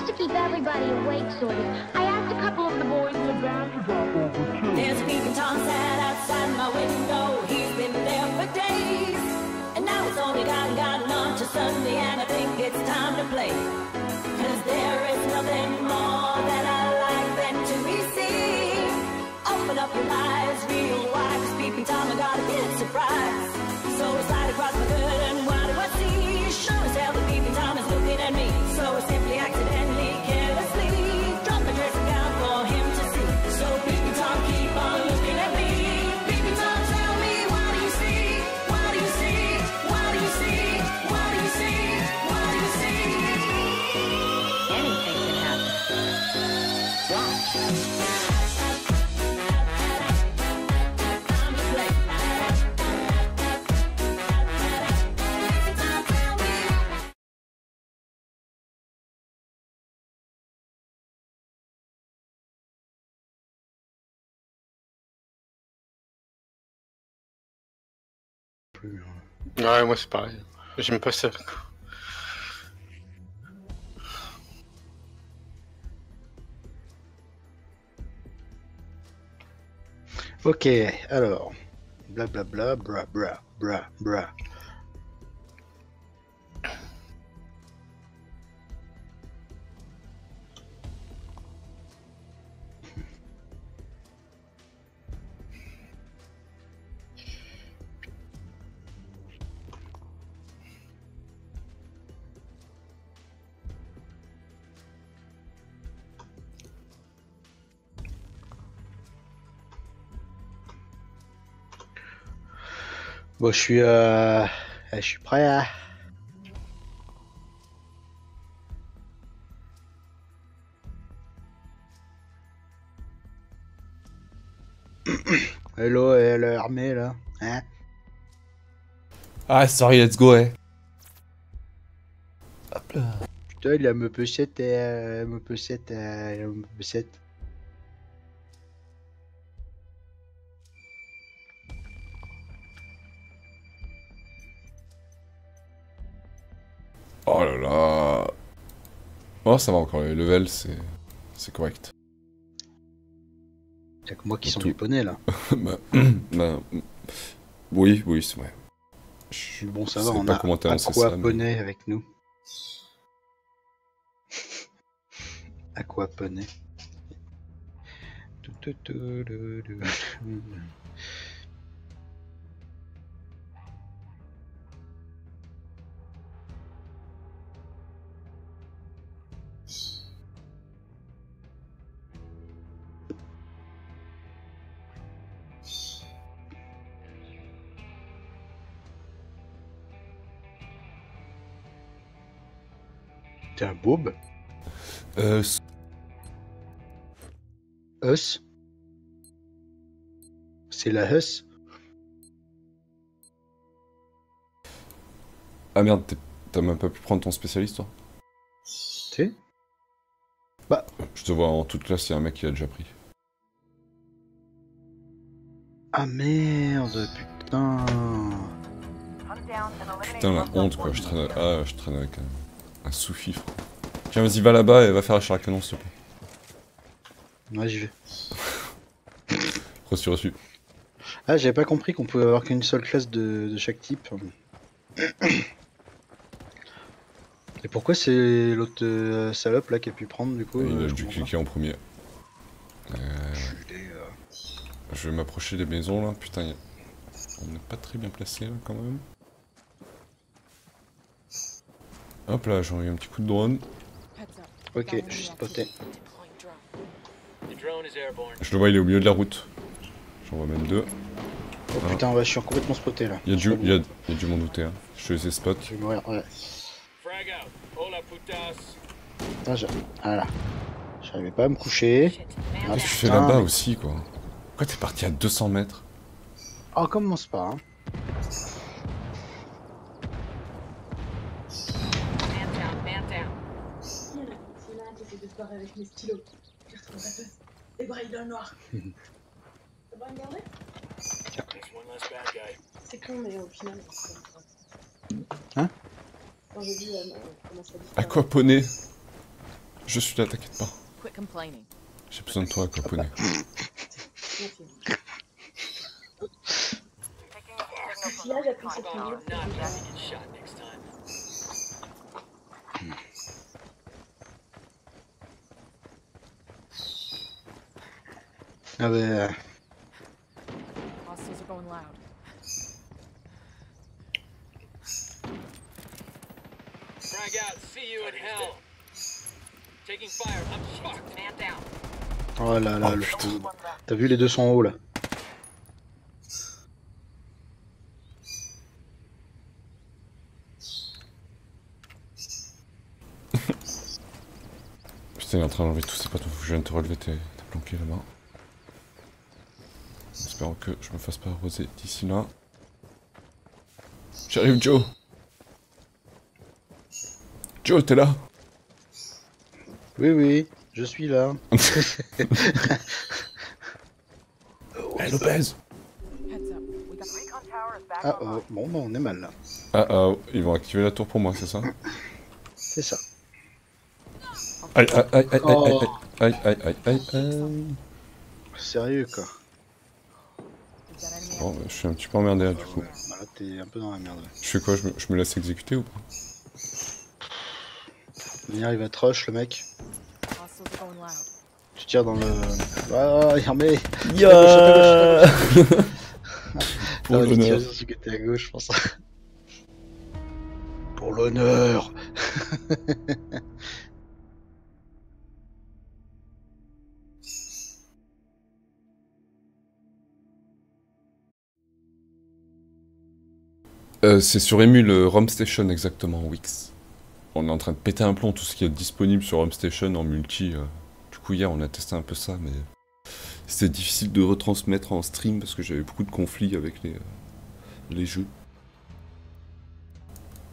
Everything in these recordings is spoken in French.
Just to keep everybody awake, sort of, I asked a couple of the boys in the band to drop over too. There's a peeping Tom sat outside my window. He's been there for days. And now it's only gotten on to Sunday, and I think it's time to play. Cause there is nothing more that I like than to be seen. Open up your eyes real wide, cause peeping Tom, I got a big surprise. So I slide across my curtain, what do I see? Sure as hell the peeping Tom is looking at me. So I simply accidentally, carelessly drop my dressing gown for him to see. So peeping Tom, keep on looking at me. Peeping Tom, tell me, what do you see? What do you see? What do you see? What do you see? What do you see? Anything can happen. Watch. Ouais, moi c'est pareil. J'aime pas ça. Ok, alors. Blablabla, bra bra bra bra. Bon, je suis prêt à... Hello, l'armée là, hein? Ah, sorry, let's go, eh. Hop là. Putain, il a me P7 et me P7 il a me P7. Oh là là. Oh, ça va encore, les levels, c'est correct. Y'a que moi qui Et sens tout. du poney là. Oui, oui, c'est vrai. Bon, ça Je va, sais on pas a comment t'as lancé Aqua ça, mais- Poney avec nous. Aqua Poney. T'es un bob? Us? C'est la Us? Ah merde, t'as même pas pu prendre ton spécialiste, toi? Tu Bah, Je te vois en toute classe, il y a un mec qui l'a déjà pris. ah merde, putain. Putain, la honte, quoi. Je traîne avec un sous-fifre. Tiens, vas-y, va là-bas et va faire la chair à canon, s'il te plaît. Ouais, j'y vais. Reçu, reçu. Ah, j'avais pas compris qu'on pouvait avoir qu'une seule classe de chaque type. Et pourquoi c'est l'autre salope là qui a pu prendre du coup Il a je dû comprends cliquer en premier. pas. Enculé, Je vais m'approcher des maisons, là. Putain, on n'est pas très bien placé, là, quand même. Hop là, j'ai envoyé un petit coup de drone. Ok, je suis spoté. Je le vois, il est au milieu de la route. J'en vois même deux. Oh putain, ouais, je suis complètement spoté là. Il y a du monde douté, hein. Je te les ai spot. Je vais mourir, ouais. Putain, voilà. J'arrivais pas à me coucher. Ah, Qu'est-ce que tu fais putain, là-bas mais- aussi, quoi? Pourquoi t'es parti à 200 mètres? Oh, commence pas, hein. C'est là qui essaie de se barrer avec mes stylos. J'ai retrouvé ma place. Les brailles dans le noir. Ça va regarder? C'est con, mais au final. Hein? Quand j'ai vu comment ça disparaît. Aquaponé. Je suis là, t'inquiète pas. Quit complaining. J'ai besoin de toi, coponnet. Si là j'appuie sur ton jeu, Ah bah... Hostiles are going loud. Frag out, see you in hell. Taking fire, I'm shocked. Man down. Oh là là, Oh, le putain. fou. T'as vu, les deux sont en haut là. Putain, il est en train d'enlever tous ses potes. Je viens de te relever, t'es planqué là-bas. Espérons que je me fasse pas arroser d'ici là. J'arrive, Joe. Joe, t'es là? Oui, oui, je suis là. Hey, Lopez. Heads up. We got Ah oh, bon bah on est mal là. Ah ah, ils vont activer la tour pour moi, c'est ça? C'est ça. Aïe aïe aïe aïe Oh. aïe aïe aïe aïe aïe. Sérieux quoi. we've got enemy Bon, bah, je suis un petit peu emmerdé là, du coup. Voilà, t'es un peu dans la merde. Je fais quoi? Je me laisse exécuter ou pas? Il arrive à te rush le mec. hostiles are going loud. Tu tires dans le... Ah, Hermé. Ya. Pour T'aurais dû tirer l'honneur. sur celui qui était à gauche, je pense. Pour l'honneur. C'est sur Emule ROM Station exactement, Wix. On est en train de péter un plomb tout ce qui est disponible sur ROM Station en multi. Du coup hier on a testé un peu ça, mais c'était difficile de retransmettre en stream parce que j'avais beaucoup de conflits avec les jeux.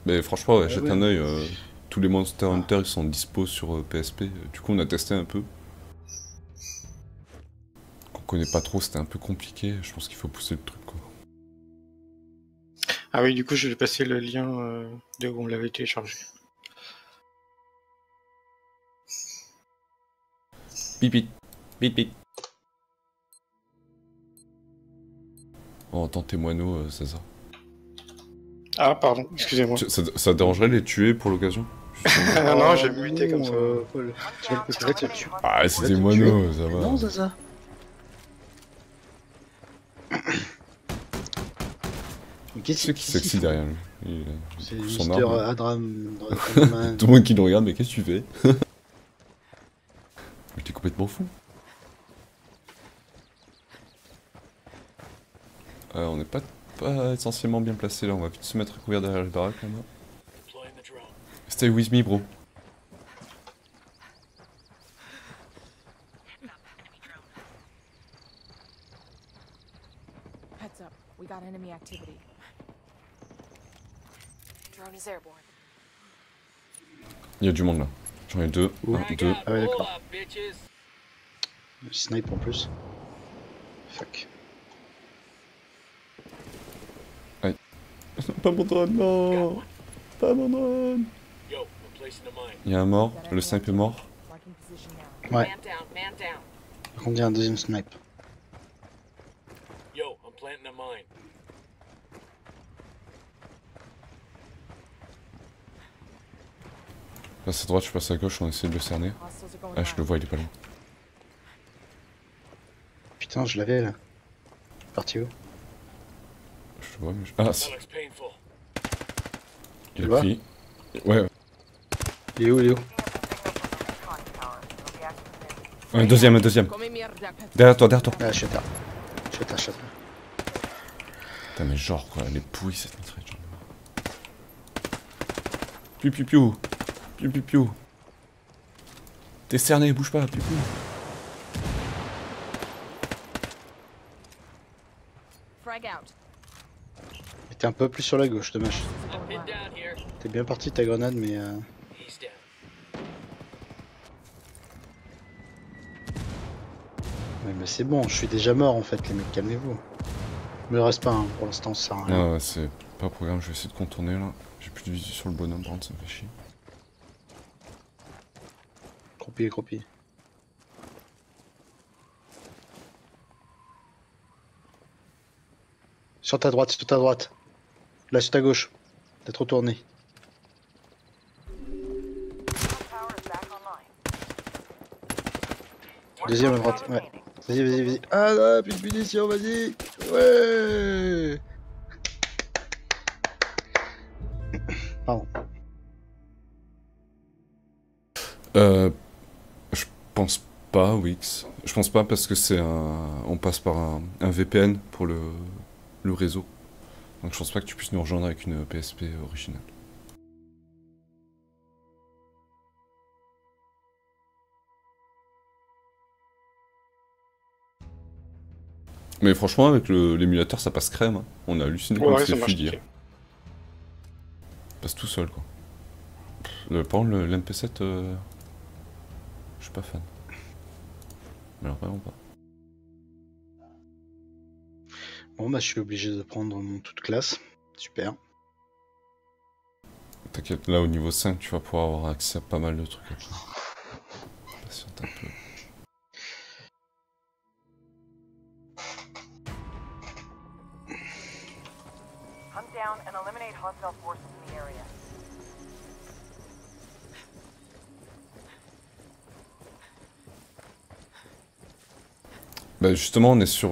Mais franchement, ouais, jette ouais. un oeil. Tous les Monster Hunter ils sont dispo sur PSP. Du coup on a testé un peu. Qu'on connaît pas trop, c'était un peu compliqué. Je pense qu'il faut pousser le truc quoi. Ah oui, du coup, je vais passer le lien de où on l'avait téléchargé. Pipit, pipit. On entend tes moineaux, César. Ah, pardon, excusez-moi. Ça dérangerait de les tuer pour l'occasion? Ah non, j'ai muté comme ça. Paul. Tu vas le peut-être le tuer. Ah, c'est Ouais, des tu moineaux, ça va. Non, Zaza. Mais Qui c'est qui sexy derrière lui? C'est Il son Mister arme. Adram. Tout le monde qui le regarde, mais qu'est-ce que tu fais? Mais t'es complètement fou. On n'est pas essentiellement bien placé là, on va vite se mettre à couvert derrière les baraques là-bas. Deploying the drone. Stay with me, bro. Heads up. We got enemy activity. Drone is airborne. Il y a du monde là. J'en ai deux. Un, Frag deux. out, Ah ouais, roll d'accord. up, bitches. Snipe en plus. Fuck. Pas mon drone, non. Pas mon drone. Yo, I'm placing the mine. Il y a un mort, le snipe est mort. Marking position now. Ouais. Man down, man down. Par contre, il y a un deuxième snipe. Yo, I'm planting a mine. Je passe à droite, je passe à gauche, on essaie de le cerner. Hostiles are going Ah, je le loud. vois, il est pas loin. Putain, je l'avais là. Parti où? Je le vois, mais je... Ah, si, That looks painful. il Tu a le vois pris. Ouais, Il est où? Il est où? un deuxième. Come mierda, pet. Derrière toi. Ah, je suis à terre. Je suis à terre, je suis à terre. Putain, mais genre quoi, elle est pourrie cette mitrailleuse. Piu piu piu. Piu piu piu. T'es cerné, bouge pas, piu piu. Frag out. Mais t'es un peu plus sur la gauche, dommage. Hostiles are I'm going pinned loud. down here. T'es bien parti ta grenade, mais He's down. ouais, mais c'est bon, je suis déjà mort en fait, les mecs, calmez-vous. Me reste pas, hein, pour l'instant, ça sert à rien. Ah, c'est pas programme, je vais essayer de contourner là. J'ai plus de visu sur le bonhomme, par contre, ça me fait chier. Croupi, croupi. Sur ta droite, sur ta droite. Là, sur ta gauche. D'être retourné. Deuxième à droite, ouais. Vas-y, vas-y, vas-y. Ah là, plus de munitions, vas-y. Ouais. Pardon. Je pense pas, Wix. Je pense pas parce que c'est un... On passe par un VPN pour le réseau. Donc je pense pas que tu puisses nous rejoindre avec une PSP originale. Mais franchement, avec l'émulateur, ça passe crème. Hein. On a halluciné comme Ouais, ça c'était marche. fluide hier. Passe tout seul, quoi. Par contre, l'MP7, je suis pas fan. Mais alors, vraiment pas. Bon, bah, je suis obligé de prendre mon toute classe. Super. T'inquiète, là, au niveau 5, tu vas pouvoir avoir accès à pas mal de trucs. Après. Patiente un peu. Hunt down and eliminate hostile forces in the area. Bah justement, on est sur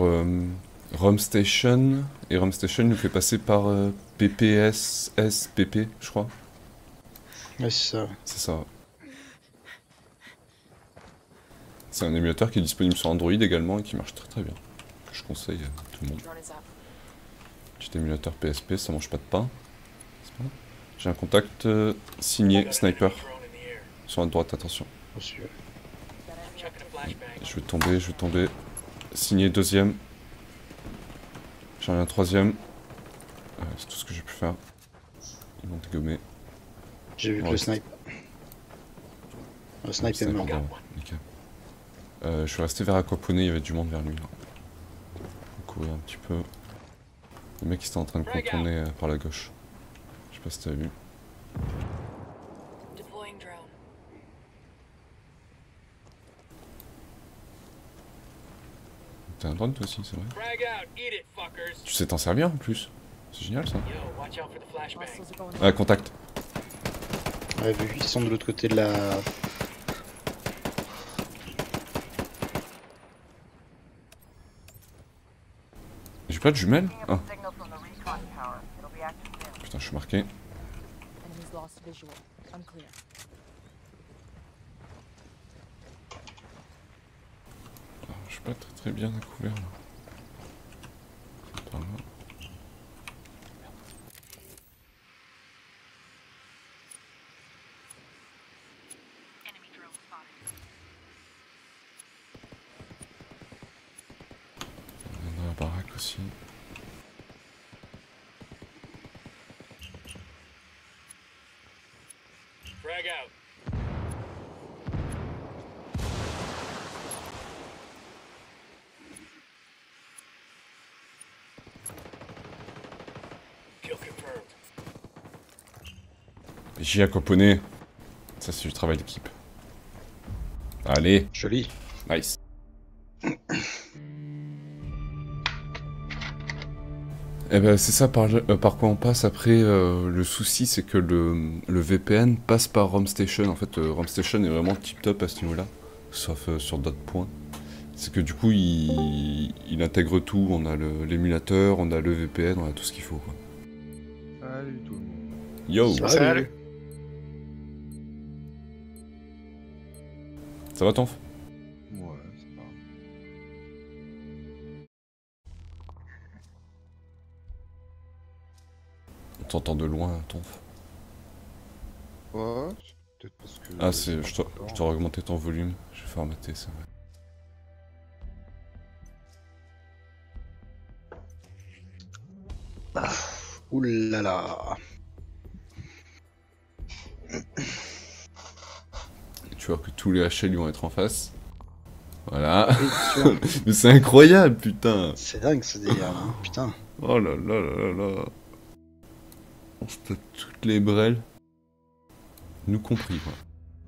Rum Station, et Rum Station nous fait passer par PPSSPP, je crois. Ouais, c'est ça. C'est ça. C'est un émulateur qui est disponible sur Android également et qui marche très très bien. Que je conseille à tout le monde. Petit émulateur PSP, ça mange pas de pain. J'ai un contact signé Sniper. Sur la droite, attention. Reçu. Je vais tomber. Signé deuxième. J'en ai un troisième. C'est tout ce que j'ai pu faire. Ils m'ont dégommé. J'ai vu que Ouais, le snipe. Le snipe est mort. Nickel. Je suis resté vers Aquaponé, il y avait du monde vers lui. Là. On va courir un petit peu. Le mec il était en train de contourner par la gauche. Je sais pas si t'as vu. Deploying drone. T'as un drone toi aussi, c'est vrai. Frag out, eat it, fuckers. Tu sais t'en servir en plus. C'est génial ça. Yo, watch out for the flashbang. Hostiles are going. Ah, contact. Ouais, vu qu'ils sont de l'autre côté de la. J'ai pas de jumelles. Picking up Ah, a signal from the recon tower. It'll be active soon. putain, je suis marqué. Enemies lost visual. Unclear. Ah, je suis pas très bien à couvert là. C'est par là. Il y en a dans la baraque aussi. Frag out. Kill confirmed. J'y Aquaponé. Ça c'est du travail d'équipe. Allez, Joli. nice. Eh ben c'est ça par quoi on passe après. Le souci c'est que le VPN passe par Rum Station. En fait, Rum Station est vraiment tip top à ce niveau-là, sauf sur d'autres points. C'est que du coup il intègre tout. On a l'émulateur, on a le VPN, on a tout ce qu'il faut. Quoi. Salut tout le monde. Yo, Salut. ça va Tonf? Ouais, c'est pas grave. On t'entend de loin, Tonf. Ouais, c'est peut-être parce que... Ah c'est, je t'aurais augmenté ton volume. Je vais formater ça. Ouais. Ouh là là. Tu vois que tous les HL vont être en face. Voilà. Oui, sûr. Mais c'est incroyable, putain. C'est dingue ce délire, hein. Putain. Oh là là là là là. On se tape toutes les brels. Nous compris, quoi.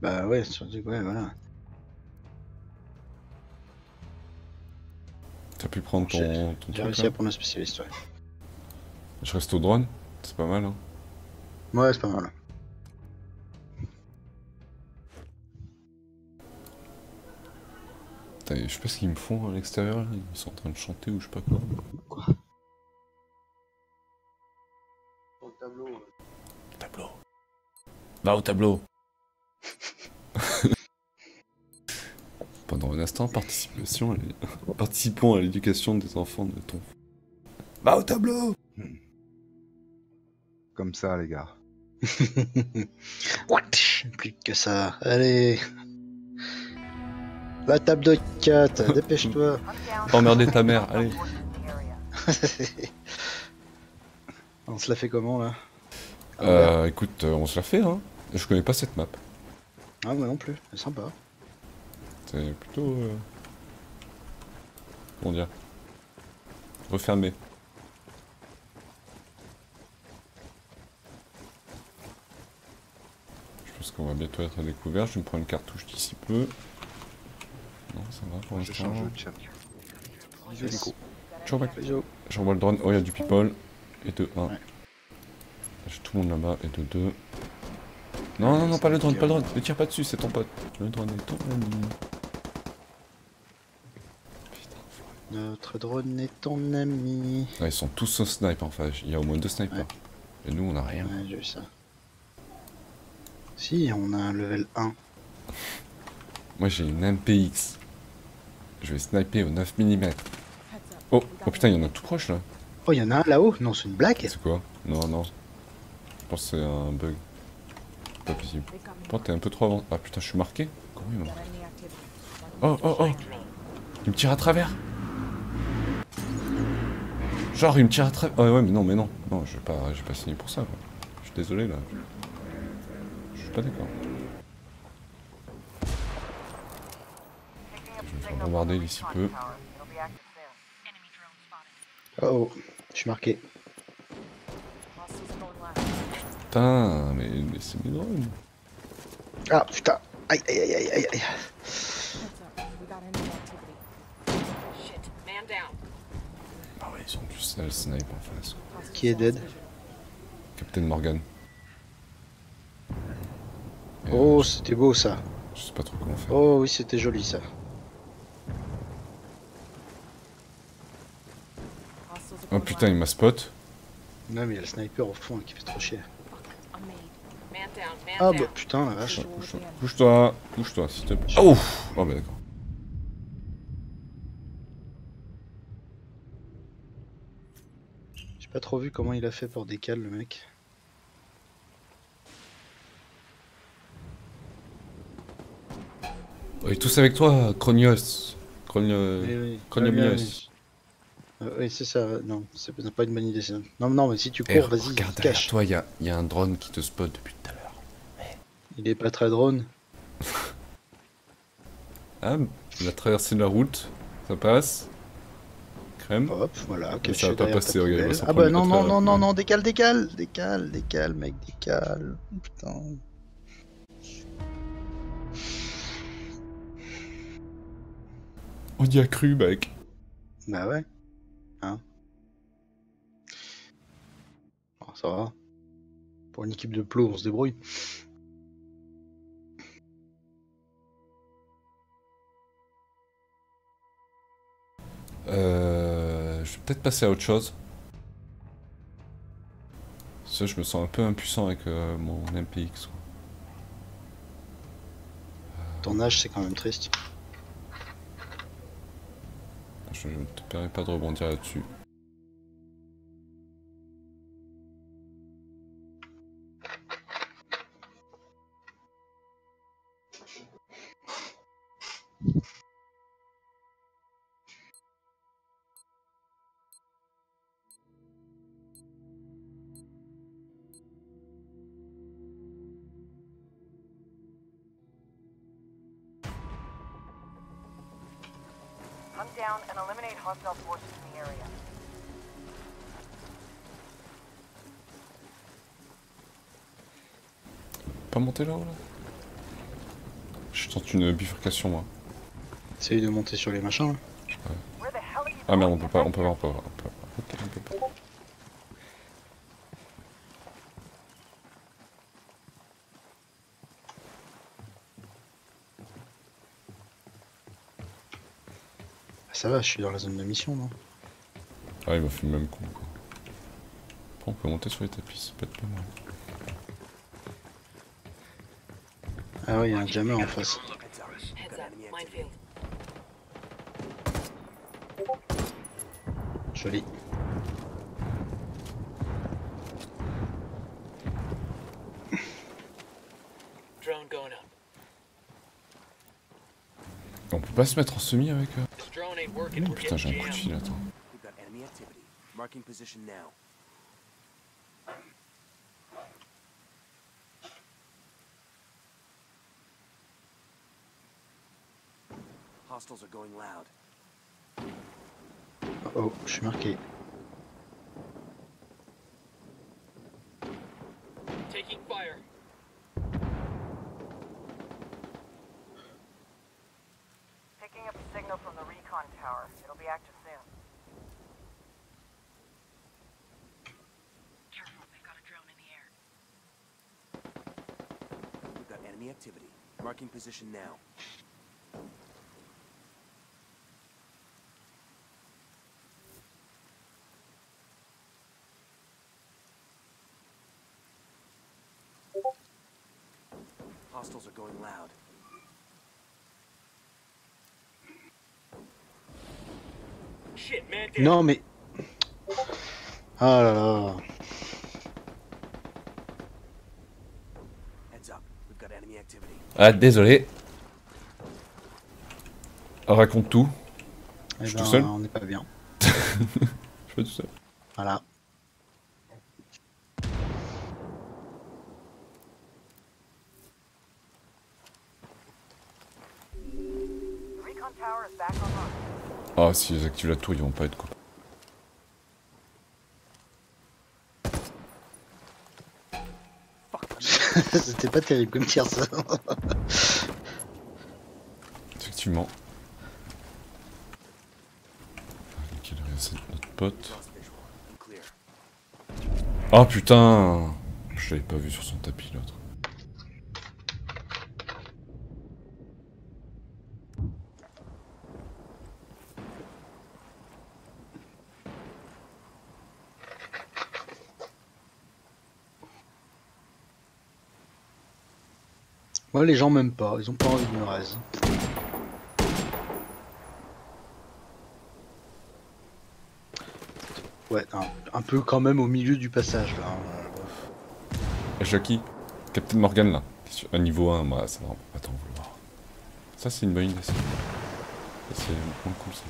Bah ouais, surtout, ouais, voilà. T'as pu prendre ton J'ai truc réussi là à prendre le spécialiste, ouais. Je reste au drone, c'est pas mal hein. Ouais, c'est pas mal. Putain, je sais pas ce qu'ils me font à l'extérieur là, ils sont en train de chanter ou je sais pas quoi. Quoi? Au tableau. Tableau. Va au tableau. Pendant un instant, participons à l'éducation des enfants de ton. Va au tableau. Comme ça, les gars. What? Plus que ça. Allez. La table de 4, dépêche-toi. Hunt down Emmerder ta mère, allez. forces in the area. On se la fait comment là? Écoute, on se la fait hein. Je connais pas cette map. Ah, moi non plus, c'est sympa. C'est plutôt. Comment dire? Refermé. Je pense qu'on va bientôt être à découvert. Je vais me prendre une cartouche d'ici peu. Non, ça va pour Je l'instant. change de chat. Bisous, Nico. Ciao, mec. Bisous. J'envoie le drone. Oh, il y a du people. Et de 1. Ouais. J'ai tout le monde là-bas. Et de 2. Non, non, non, pas le drone, pas le drone. Ne tire pas dessus, c'est ton pote. Le drone est ton ami. Notre drone est ton ami. Ouais, ils sont tous au snipe en fait. Il y a au moins 2 snipers. Ouais. Et nous, on a rien. Ouais, j'ai vu ça. Si, on a un level 1. Moi, j'ai une MPX. Je vais sniper au 9 mm. Oh, oh putain, il y en a tout proche là. Oh, il y en a un là-haut? Non, c'est une blague? C'est quoi? Non, non. Je pense que c'est un bug. Pas possible. Je pense que t'es un peu trop avant. Ah putain, je suis marqué? Comment il m'a marqué? Oh, oh, oh! Il me tire à travers! Genre, il me tire à travers. Ah ouais, mais non, mais non. Non, j'ai pas signé pour ça. Quoi. Je suis désolé là. Je suis pas d'accord. Je vais me faire bombarder d'ici peu. It'll be active soon. Oh, je suis marqué. Putain, mais c'est mes drones. Ah, putain. Aïe, aïe, aïe, aïe, aïe, aïe. Shit, man down. Ah ouais, ils ont du sale snipe en face. Qui est dead? Captain Morgan. Et, Oh, c'était beau ça. je sais pas trop comment faire. Oh oui, c'était joli ça. Oh putain, il m'a spot. Non, mais il y a le sniper au fond qui fait trop chier. Man down, man Ah down. bah putain, la vache. Bouge-toi, bouge-toi, s'il te plaît. Oh, oh bah d'accord. J'ai pas trop vu comment il a fait pour décaler le mec. Oh, et tous avec toi, Chronios. Oui. Chronios. Oui, c'est ça. Non, c'est pas une bonne idée ça. Non, non, mais si tu Eh, cours, vas-y, regarde derrière cache. toi, il y a un drone qui te spot depuis tout à l'heure. Il est pas très drone. Ah, il a traversé la route, ça passe. Crème. Hop, voilà. Mais caché ça va pas derrière passer, ta regarde, il va poubelle. s'en Ah prendre bah non, une non, autre, non, non, non, décale, mec, décale. Putain. On y a cru, mec. Bah ouais. Hein. Bon, ça va. Pour une équipe de plots, on se débrouille. Je vais peut-être passer à autre chose. Ça, je me sens un peu impuissant avec mon MPX. Quoi. Ton âge, c'est quand même triste. Je ne te permets pas de rebondir là-dessus. Hunt down and eliminate hostile forces in the area. Pas monter là-haut là. Je tente une bifurcation moi. Essaye de monter sur les machins là. Where the hell are you Ah merde, on peut pas. Ok, on peut pas. Ça va, je suis dans la zone de mission, non? Ah, il m'a fait le même coup, quoi. Après, on peut monter sur les tapis, ça peut être pas mal. Ah ouais, il y a un jammer en face. Joli. Drone going up. On peut pas se mettre en semi avec... This drone ain't working. Oh We're putain, j'ai getting un coup de jammed. fil, attends. We've got enemy activity. Marking position now. Hostiles are going loud. Oh, je suis marqué. Taking fire. Picking up a signal from the recon tower. It'll be active soon. Careful, they've got a drone in the air. We've got enemy activity. Marking position now. Hostiles are going loud. Shit, man down. Non mais... Ah là là. Heads up. We've got enemy activity. Ah, désolé. Raconte tout. Eh Je suis ben, tout seul. on n'est pas bien. Je suis pas tout seul. Voilà. Recon tower is back online. Ah, si ils activent la tour, ils vont pas être copains. C'était pas terrible comme tir ça. Effectivement. Nickel, c'est notre pote. Lost visual. Clear. Ah putain! Je l'avais pas vu sur son tapis l'autre. Moi les gens m'aiment pas, ils ont pas envie de me raise. Ouais, un peu quand même au milieu du passage là. Et Jackie, Captain Morgan là, à niveau 1, bah ça va. Attends, on va le voir. Ça c'est une bonne idée ça. Ça, c'est moins cool ça.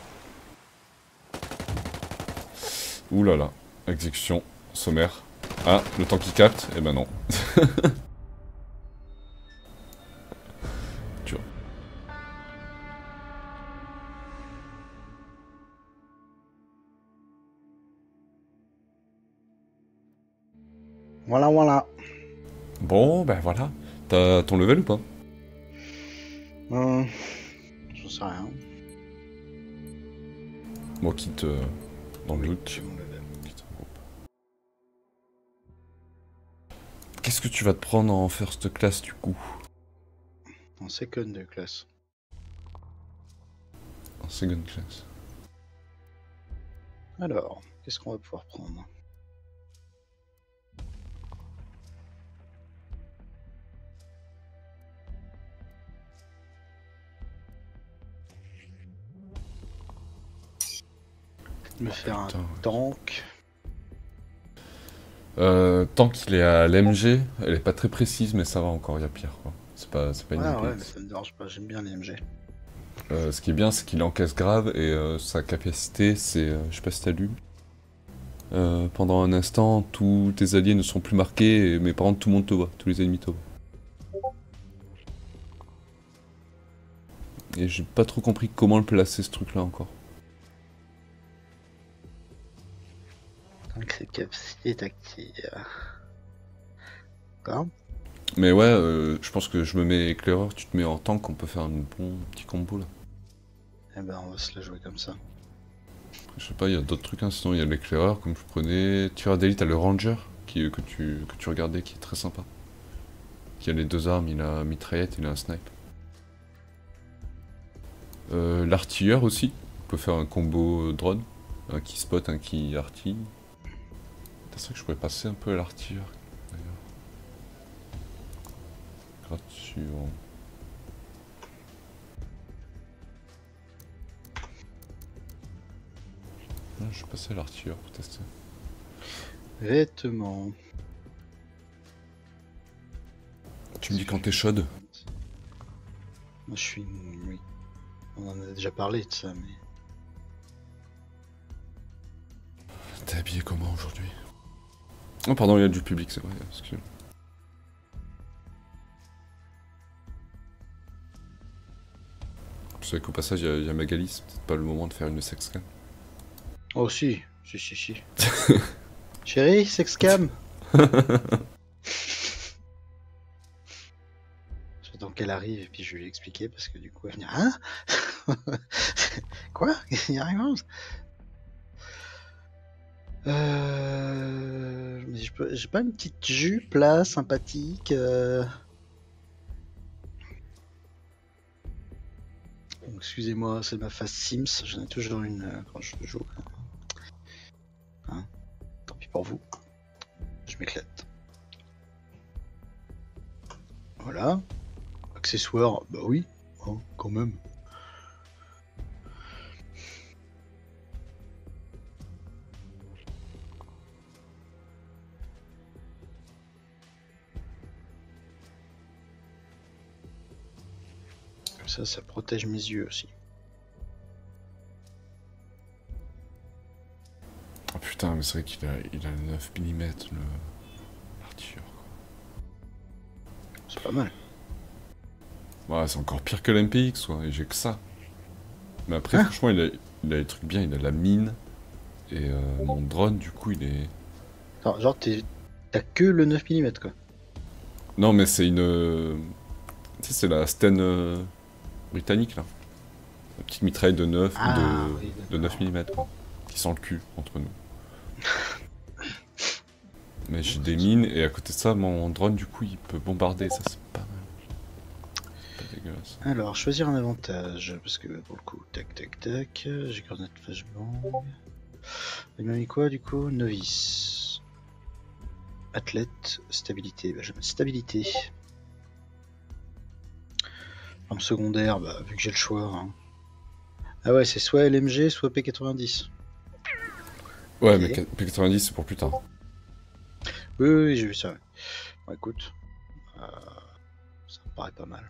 Ouh là là, exécution sommaire. Ah, le temps qui capte, eh ben non. Tu vois. Voilà, voilà. Bon, ben voilà. T'as ton level ou pas? J'en sais rien. Moi quitte dans le loot. J'ai mon level. Quitte en groupe. Qu'est-ce que tu vas te prendre en first class du coup? En second de classe. En second class. Alors, qu'est-ce qu'on va pouvoir prendre? Me faire putain. un tank. Tant qu'il est à l'MG, elle est pas très précise, mais ça va encore, il y a pire quoi. C'est pas une Ah ouais, MPX. mais ça me dérange pas, j'aime bien les MG. Ce qui est bien, c'est qu'il encaisse grave et sa capacité, c'est, je sais pas si t'as lu. Pendant un instant, tous tes alliés ne sont plus marqués, mais par contre tout le monde te voit, tous les ennemis te voient. Et j'ai pas trop compris comment le placer ce truc là encore. Tank, c'est capacité tactile. D'accord. Mais ouais, je pense que je me mets éclaireur, tu te mets en tank, on peut faire un bon petit combo là. Eh ben, on va se la jouer comme ça. Je sais pas, il y a d'autres trucs, hein. Sinon il y a l'éclaireur, comme je prenais. Tireur d'élite, t'as le ranger, que tu regardais, qui est très sympa. Qui a les deux armes, il a un mitraillette, il a un snipe. L'artilleur aussi, on peut faire un combo drone. Un qui spot, un qui artille. C'est vrai que je pourrais passer un peu à l'artilleur, d'ailleurs. Gratuit. Je vais passer à l'artilleur pour tester. Vêtements. Tu me dis quand t'es chaude? Moi je suis... Oui. On en a déjà parlé de ça, mais... T'es habillé comment aujourd'hui? Oh pardon, il y a du public, c'est vrai, excusez-moi. Je sais qu'au passage, il y a Magali, c'est peut-être pas le moment de faire une sexcam. Oh si. Chérie, sexcam. J'attends qu'elle arrive et puis je vais lui expliquer parce que du coup elle va venir. Hein? Quoi? Il y a rien. Mais j'ai pas une petite jupe là, sympathique. Bon, excusez-moi, c'est ma face Sims. J'en ai toujours une quand je joue. Hein? Tant pis pour vous. Je m'éclate. Voilà. Accessoires, bah oui, hein, quand même. Comme ça protège mes yeux aussi. Oh putain, mais c'est vrai qu'il a le 9 mm, l'artilleur. C'est pas mal. Ouais, c'est encore pire que l'MPX, quoi, et j'ai que ça. Mais après, franchement, il a les trucs bien, il a la mine, et mon drone, du coup, il est... Alors, genre, t'as que le 9 mm, quoi. Non, mais c'est une... Tu sais, c'est la Sten britannique, là. La petite mitraille de 9, oui, de 9 mm, quoi. Qui sent le cul, entre nous. Mais j'ai des mines, et à côté de ça, mon drone, du coup, il peut bombarder, ça, c'est pas mal. Dégueulasse. Alors, choisir un avantage, parce que pour le coup, tac, j'ai grenade flashbang. Il m'a mis quoi du coup? Novice. Athlète, stabilité. Bah, je vais mettre stabilité. Arme secondaire, bah, vu que j'ai le choix. Hein. Ah ouais, c'est soit LMG, soit P90. Ouais, Ok. mais P90, c'est pour plus tard. Oui, j'ai vu ça. Ouais. Bon, écoute, ça me paraît pas mal.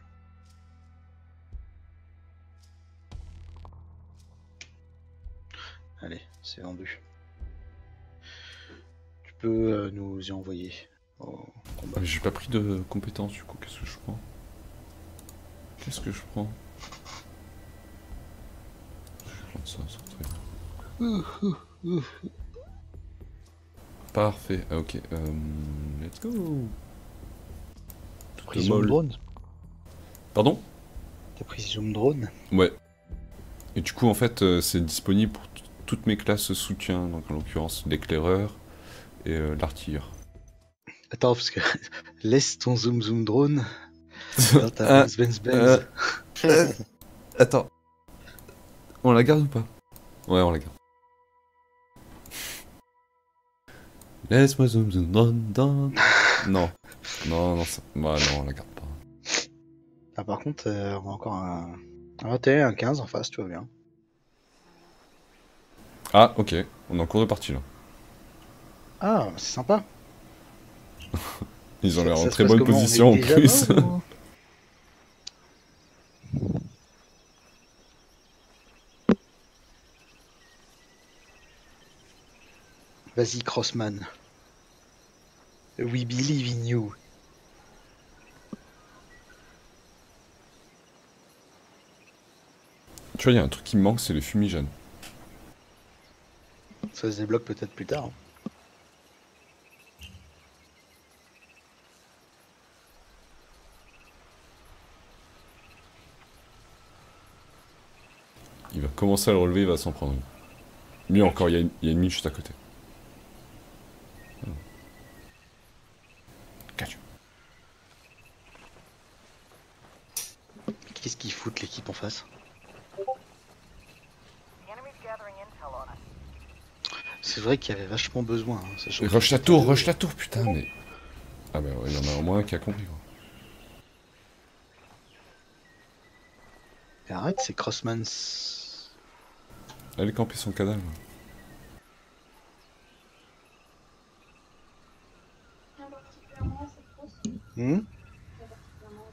Allez, c'est vendu. Tu peux nous y envoyer au combat. J'ai pas pris de compétences, du coup, qu'est-ce que je prends? Je vais prendre ça, ça très bien. Parfait, ah, ok, let's go. Pris zoom drone. Pardon? T'as pris zoom drone? Ouais. Et du coup, en fait, c'est disponible pour toutes mes classes soutien, donc en l'occurrence l'éclaireur et l'artilleur. Attends, parce que laisse ton zoom drone dans ta Benz. Attends. On la garde ou pas? Ouais, on la garde. Laisse-moi zoom drone dans... Non. Non, ça... Ouais, non, on la garde pas. Ah, par contre, on a encore un 21, un 15 en face, tout va bien. Ah, ok. On est en cours de partie, là. Ah, c'est sympa. Ils ont l'air en Ça se très passe bonne comment? position On en est déjà plus. mort, ou... Vas-y, Crossman. We believe in you. Tu vois, il y a un truc qui me manque, c'est les fumigènes. Ça se débloque peut-être plus tard. Il va commencer à le relever, il va s'en prendre une. Mieux encore, il y a une mine juste à côté. Catch. Qu'est-ce qu'ils foutent l'équipe en face? The enemy's gathering intel on us. C'est vrai qu'il y avait vachement besoin. Hein, sachant que- Rush la tour, putain, mais... Ah bah ouais, il y en a au moins un qui a compris, quoi. Et arrête, c'est Crossmans. Allez camper son cadavre. Particulièrement, c'est grosse. Hmm. Particulièrement.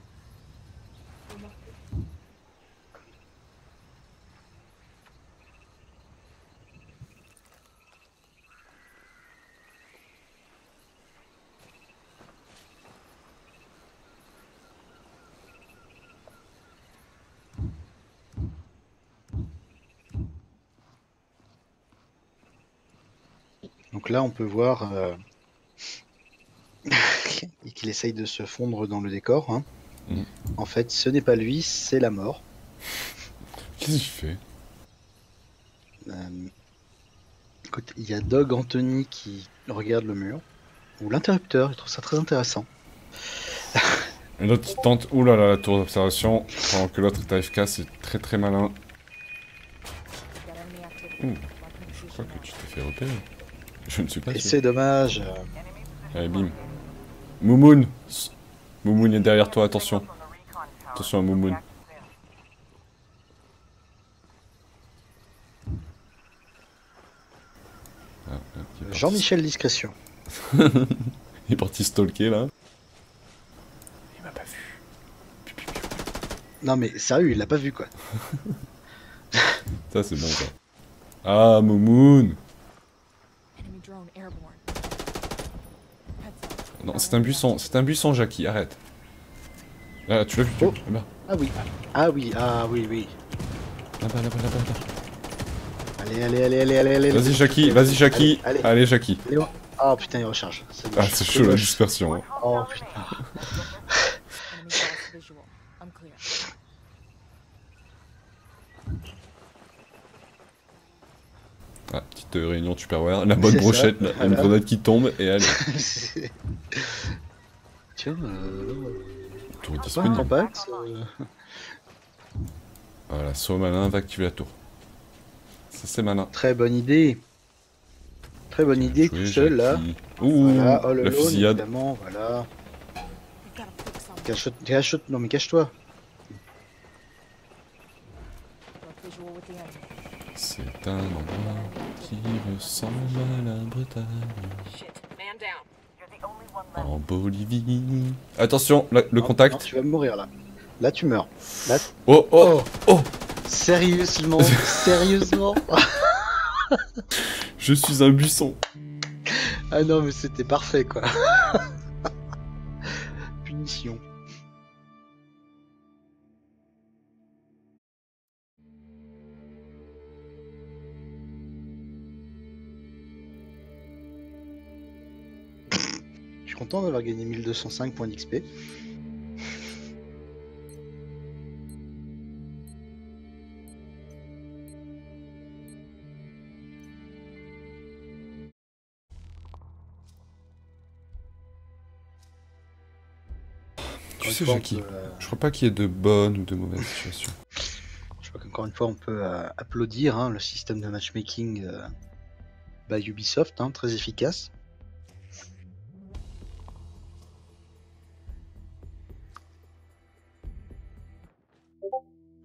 Donc là, on peut voir qu'il essaye de se fondre dans le décor. Hein. Mhm. En fait, ce n'est pas lui, c'est la mort. Qu'est-ce qu'il fait? Écoute, il y a Dog Anthony qui regarde le mur. Ou l'interrupteur, il trouve ça très intéressant. Et l'autre qui tente, oulala, la tour d'observation, pendant que l'autre est AFK, c'est très très malin. Ouh, je crois que tu t'es fait repérer. Je ne suis pas Et sûr. c'est dommage. Allez, bim. Moumoun! Moumoun est derrière toi, attention. From the recon tower. Attention à Moumoun. Active soon. Ah, il est parti. Jean-Michel Discrétion. Il est parti stalker là. Il m'a pas vu. Piu, piu, piu. Non mais sérieux, il l'a pas vu quoi. Ça c'est bon ça. Ah, Moumoun! Enemy drone airborne. Non, c'est un buisson, Jackie, arrête. Là, tu l'as vu, tu Oh. là-bas. Ah oui. Ah oui, ah oui, oui. Là-bas, là-bas, là-bas, là-bas. Allez. Vas-y, Jackie, vas-y, Jackie. Allez. Allez, Jackie. Allez, oh. Oh putain, il recharge. Ah, c'est chaud la dispersion. Hein. Oh putain. Enemy lost visual. Unclear. Ah, petite réunion Tupperware. La bonne C'est brochette, ça, là, voilà. une grenade qui tombe et allez. Tiens, Tour pas un disponible. impact. Voilà, sois malin, va activer la tour. Ça c'est malin. Très bonne idée. Très bonne idée, Joué, tout seul là. Jackie. Ouh, Voilà, all la alone, fusillade. évidemment, voilà. We've got to pick some. Cache, non mais cache-toi. Broke visual with the enemy. C'est un endroit qui ressemble à la Bretagne. Shit. Man down. You're the only one left. En Bolivie. Attention, le Non, contact. tu vas mourir là. Là tu meurs. Là, Oh, oh, oh. sérieusement, sérieusement. Je suis un buisson. Ah non mais c'était parfait quoi. Punition. Je suis content d'avoir gagné 1205 points d'XP. Tu sais, Jackie, je crois pas qu'il y ait de bonnes ou de mauvaises situations. Je crois qu'encore une fois, on peut applaudir hein, le système de matchmaking by Ubisoft, hein, très efficace.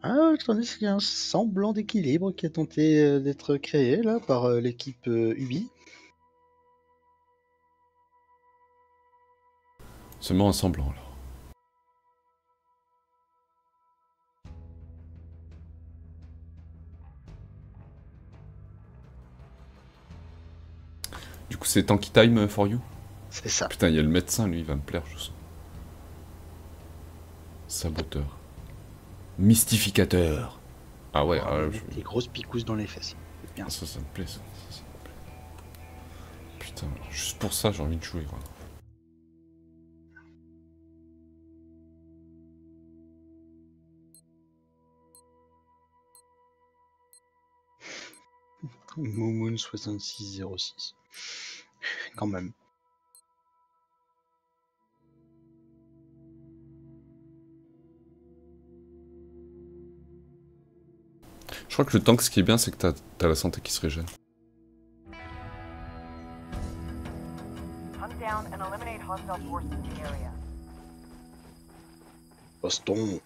Ah, attendez, il y a un semblant d'équilibre qui a tenté d'être créé là par l'équipe Ubi. Seulement un semblant alors. Du coup, c'est Tanky Time for you? C'est ça. Putain, il y a le médecin, lui, il va me plaire, je sens. Saboteur. Mystificateur. Ah ouais, Des grosses picousses dans les fesses. C'est bien. ça me plaît, ça me plaît. Putain, juste pour ça, j'ai envie de jouer, quoi. Moon 6606. Quand même. Je crois que le tank, ce qui est bien, c'est que t'as la santé qui se régène. Hunt down and eliminate hostile forces in the area. Boston.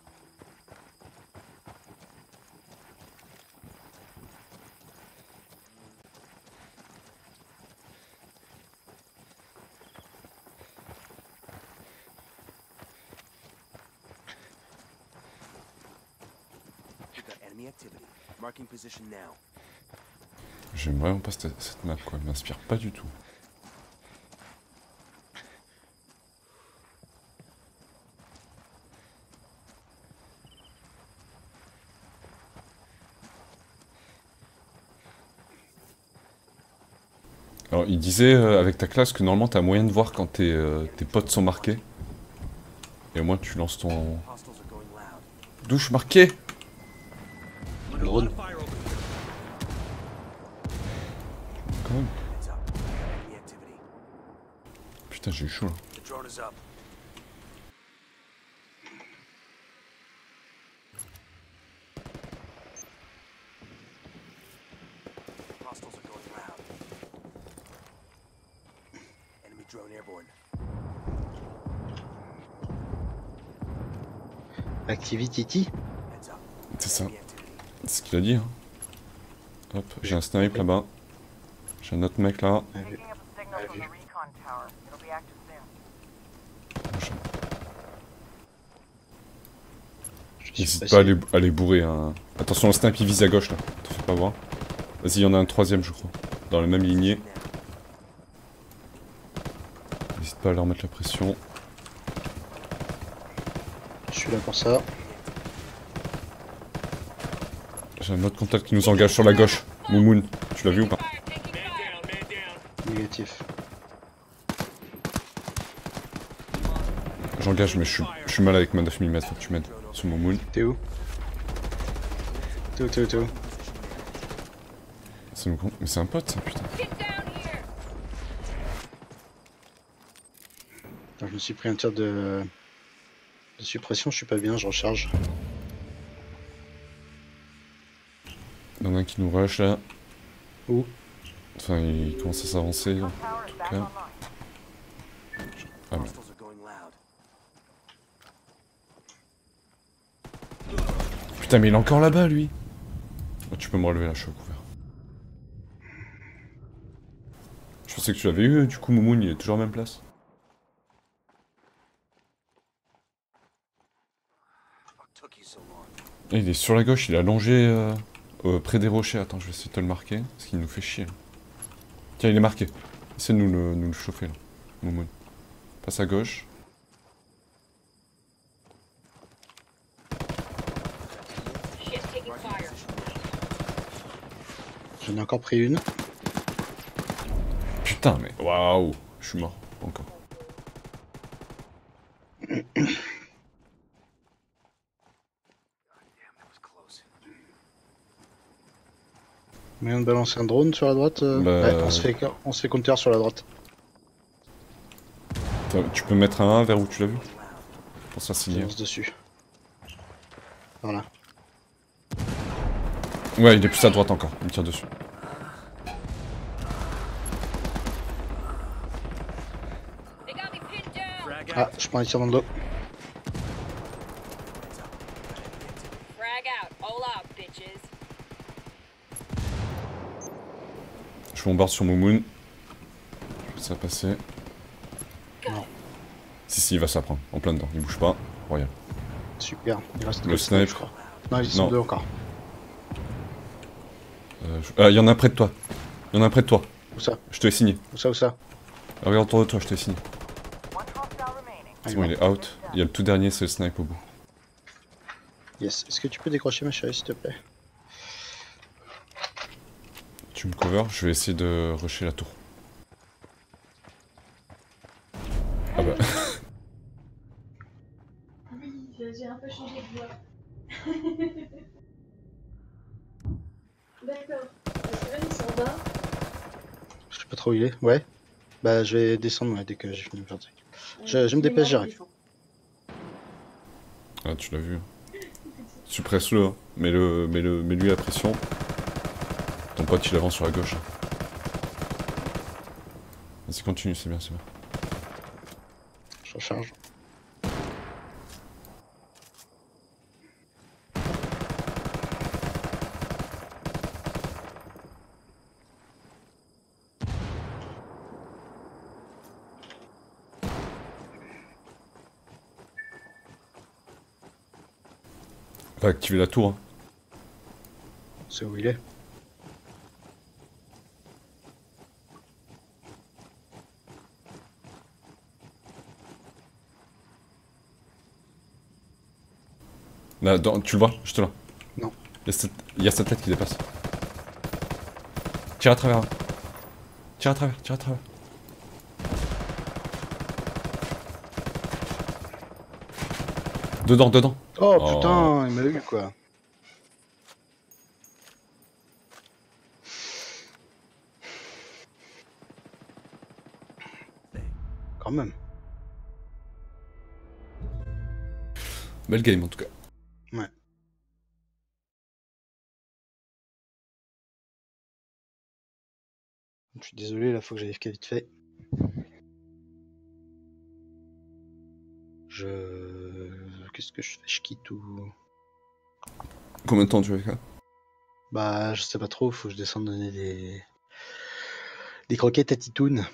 J'aime vraiment pas cette map, quoi. Elle m'inspire pas du tout. Alors, il disait avec ta classe que normalement t'as moyen de voir quand tes potes sont marqués. Et au moins tu lances ton... Douche marquée! Drone. Quand même. Putain, j'ai eu chaud là. Activity. C'est ça. C'est ce qu'il a dit. Hein. Hop, j'ai un snipe là-bas. J'ai un autre mec là. Picking up a signal from the recon tower. It'll be active soon. N'hésite pas à les bourrer. Hein. Attention, le snipe il vise à gauche là. Te fais pas voir. Vas-y, il y en a un troisième, je crois. Dans la même lignée. N'hésite pas à leur mettre la pression. Je suis là pour ça. J'ai un autre contact qui nous engage sur la gauche. Moumoun, tu l'as vu ou pas? Négatif. J'engage, mais je suis mal avec ma 9 mm, faut que tu m'aides. Sur Moumoun. T'es où? T'es où? Mais c'est un pote ça, putain. Alors, je me suis pris un tir de suppression, je suis pas bien, je recharge. Il y en a un qui nous rush là. Où? Enfin, il commence à s'avancer. En tout cas. Ah, mais... Putain, mais il est encore là-bas lui. Oh, tu peux me relever là, je suis au couvert. Je pensais que tu l'avais eu, du coup Moumoun il est toujours à la même place. Et il est sur la gauche, il est allongé près des rochers. Attends, je vais essayer de te le marquer, parce qu'il nous fait chier. Là. Tiens, il est marqué. Essaye de nous le chauffer là, Moumoun. Passe à gauche. J'en ai encore pris une. Putain, mais waouh, je suis mort, encore. Moyen de balancer un drone sur la droite ouais, on se fait counter sur la droite. Tu peux mettre un 1 vers où tu l'as vu? Pour ça signer. Je lance dessus. Voilà. Ouais, il est plus à droite encore, il me tire dessus. Ah, je prends un tir dans le dos. Je bombarde sur Moumoun. Je vais ça passer. Non. Si, il va s'apprendre. En plein dedans. Il bouge pas. Royal. Super. Il reste le snipe, je crois. Non, ils sont deux encore. Il y en a un près de toi. Il y en a un près de toi. Où ça? Je te l'ai signé. Où ça? Regarde autour de toi, je te l'ai signé. C'est bon, il est out. Il y a le tout dernier, c'est le snipe au bout. Yes. Est-ce que tu peux décrocher ma chérie, s'il te plaît? Tu me cover, je vais essayer de rusher la tour. Ah bah. Oui, j'ai un peu changé de voix. D'accord. Parce que là, ils sont bas. Je sais pas trop où il est. Ouais. Bah, je vais descendre ouais, dès que j'ai fini de faire le truc. Je me dépêche, j'arrive. Ah, tu l'as vu. Suppresse-le, hein. Mets-lui la pression. Ton pote il avance sur la gauche. Vas-y, continue, c'est bien, c'est bien. Je recharge. Va activer la tour. Hein. C'est où il est. Là, tu le vois, juste là. Non. Il y a sa tête qui dépasse. Tire à travers. Tire à travers, tire à travers. Dedans, dedans. Oh putain, il m'a eu quoi. Quand même. Belle game en tout cas. Ouais. Je suis désolé, là, faut que j'aille vite fait. Qu'est-ce que je fais? Je quitte ou... Combien de temps tu vas faire? Bah, je sais pas trop, faut que je descende donner des croquettes à Titoun.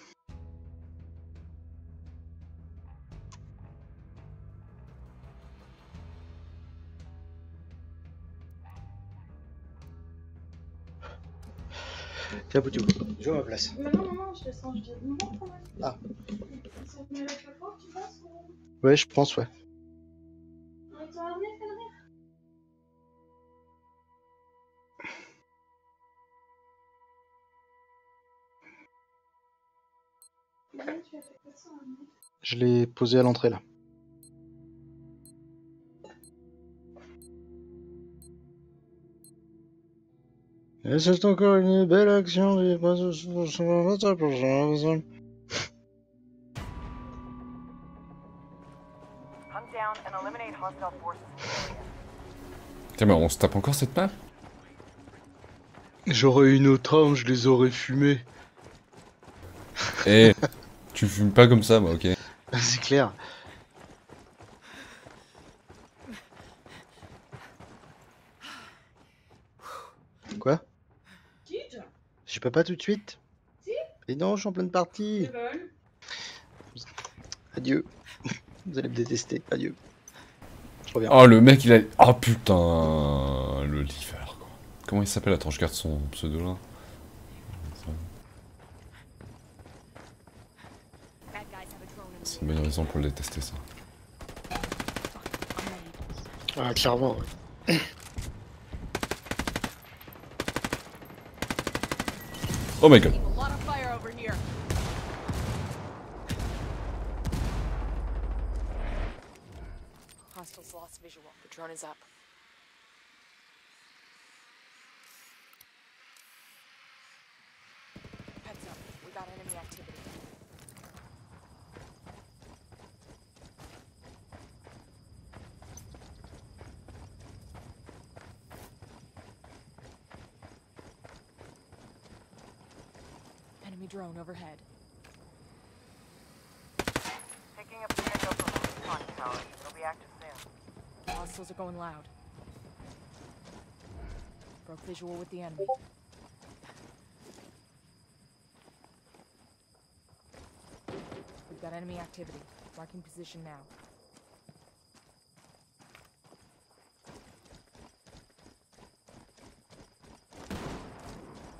Tiens, Poutou, je vais à ma place. Mais non, je descends, je dis non, quand même. Ah. Ils sont venus avec le fort, tu penses ou... Ouais, je pense, ouais. Ils t'ont amené, Fenrir? Ouais, tu as fait quoi ça, hein? Je l'ai posé à l'entrée, là. Et c'est encore une belle action. Hunt down and eliminate hostile forces in the area. Tiens, mais on se tape encore cette map? J'aurais une autre arme, je les aurais fumées. Eh, tu fumes pas comme ça, moi, ok? C'est clair. Quoi? Quitte. Je peux pas tout de suite? Si. Et non, je suis en pleine partie. Ils veulent. Adieu. Vous allez me détester. Adieu. Je reviens. Oh, le mec, il a... Oh, putain. Le liver, quoi. Comment il s'appelle? Attends, je garde son pseudo, là. C'est une bonne raison pour le détester, ça. Ah, clairement, ouais. Oh my god. A lot of fire over here. Hostiles lost visual. The drone is up. Heads up. We got enemy activity. Enemy drone overhead. Picking up the signal from the recon tower. It'll be active soon. Hostiles are going loud. Broke visual with the enemy. We've got enemy activity. Marking position now.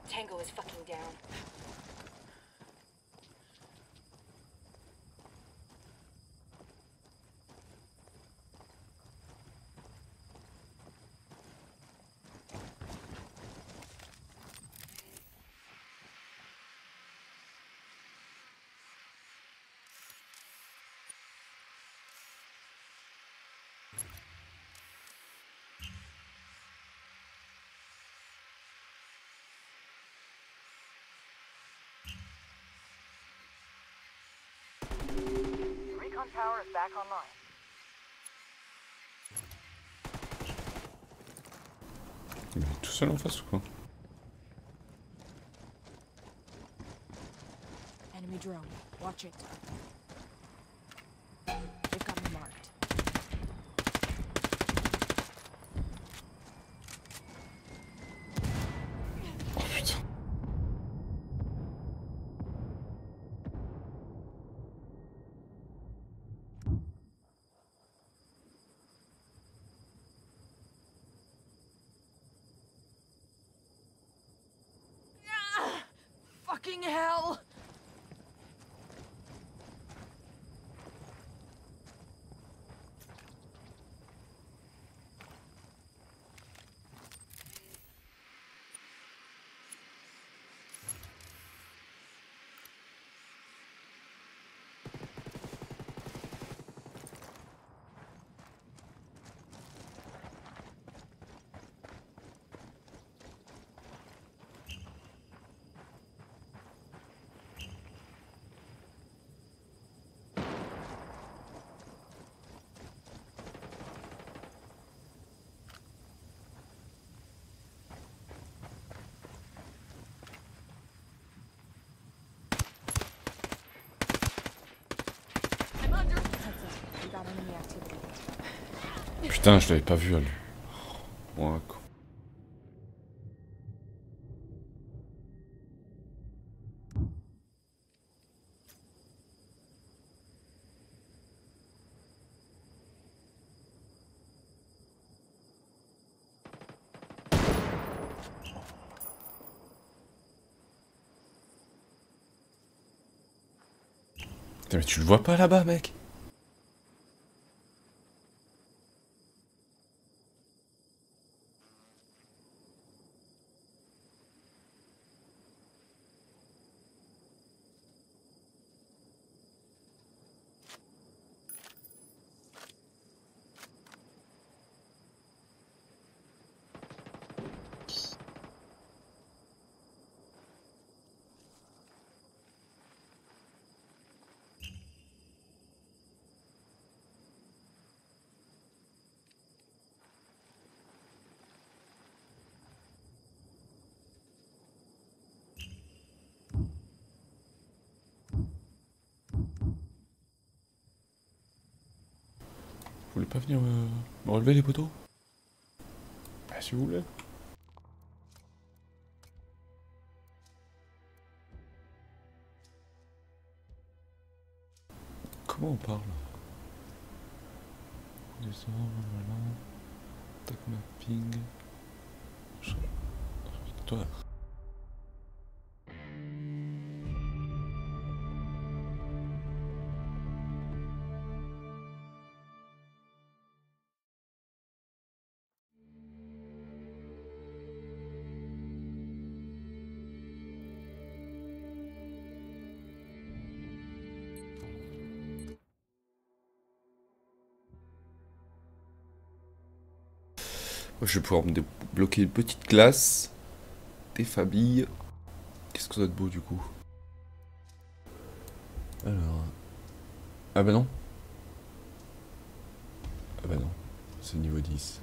Tango is fucking down. tower is back online. Il est tout seul en face ou quoi? Enemy drone. Watch it. They've got me marked. Oh putain. Fucking hell! I'm under. Heads up. We got enemy activity. Putain, je l'avais pas vu, elle. Ouais, quoi. Putain, mais tu le vois pas là-bas, mec? Vous voulez pas venir me relever les poteaux? Bah si vous voulez. Comment on parle? Descends, voilà. Tac mapping. Toi. Je vais pouvoir me débloquer une petite classe. Des familles. Qu'est-ce que ça a de beau du coup? Alors. Ah bah non. Ah bah non. C'est niveau 10.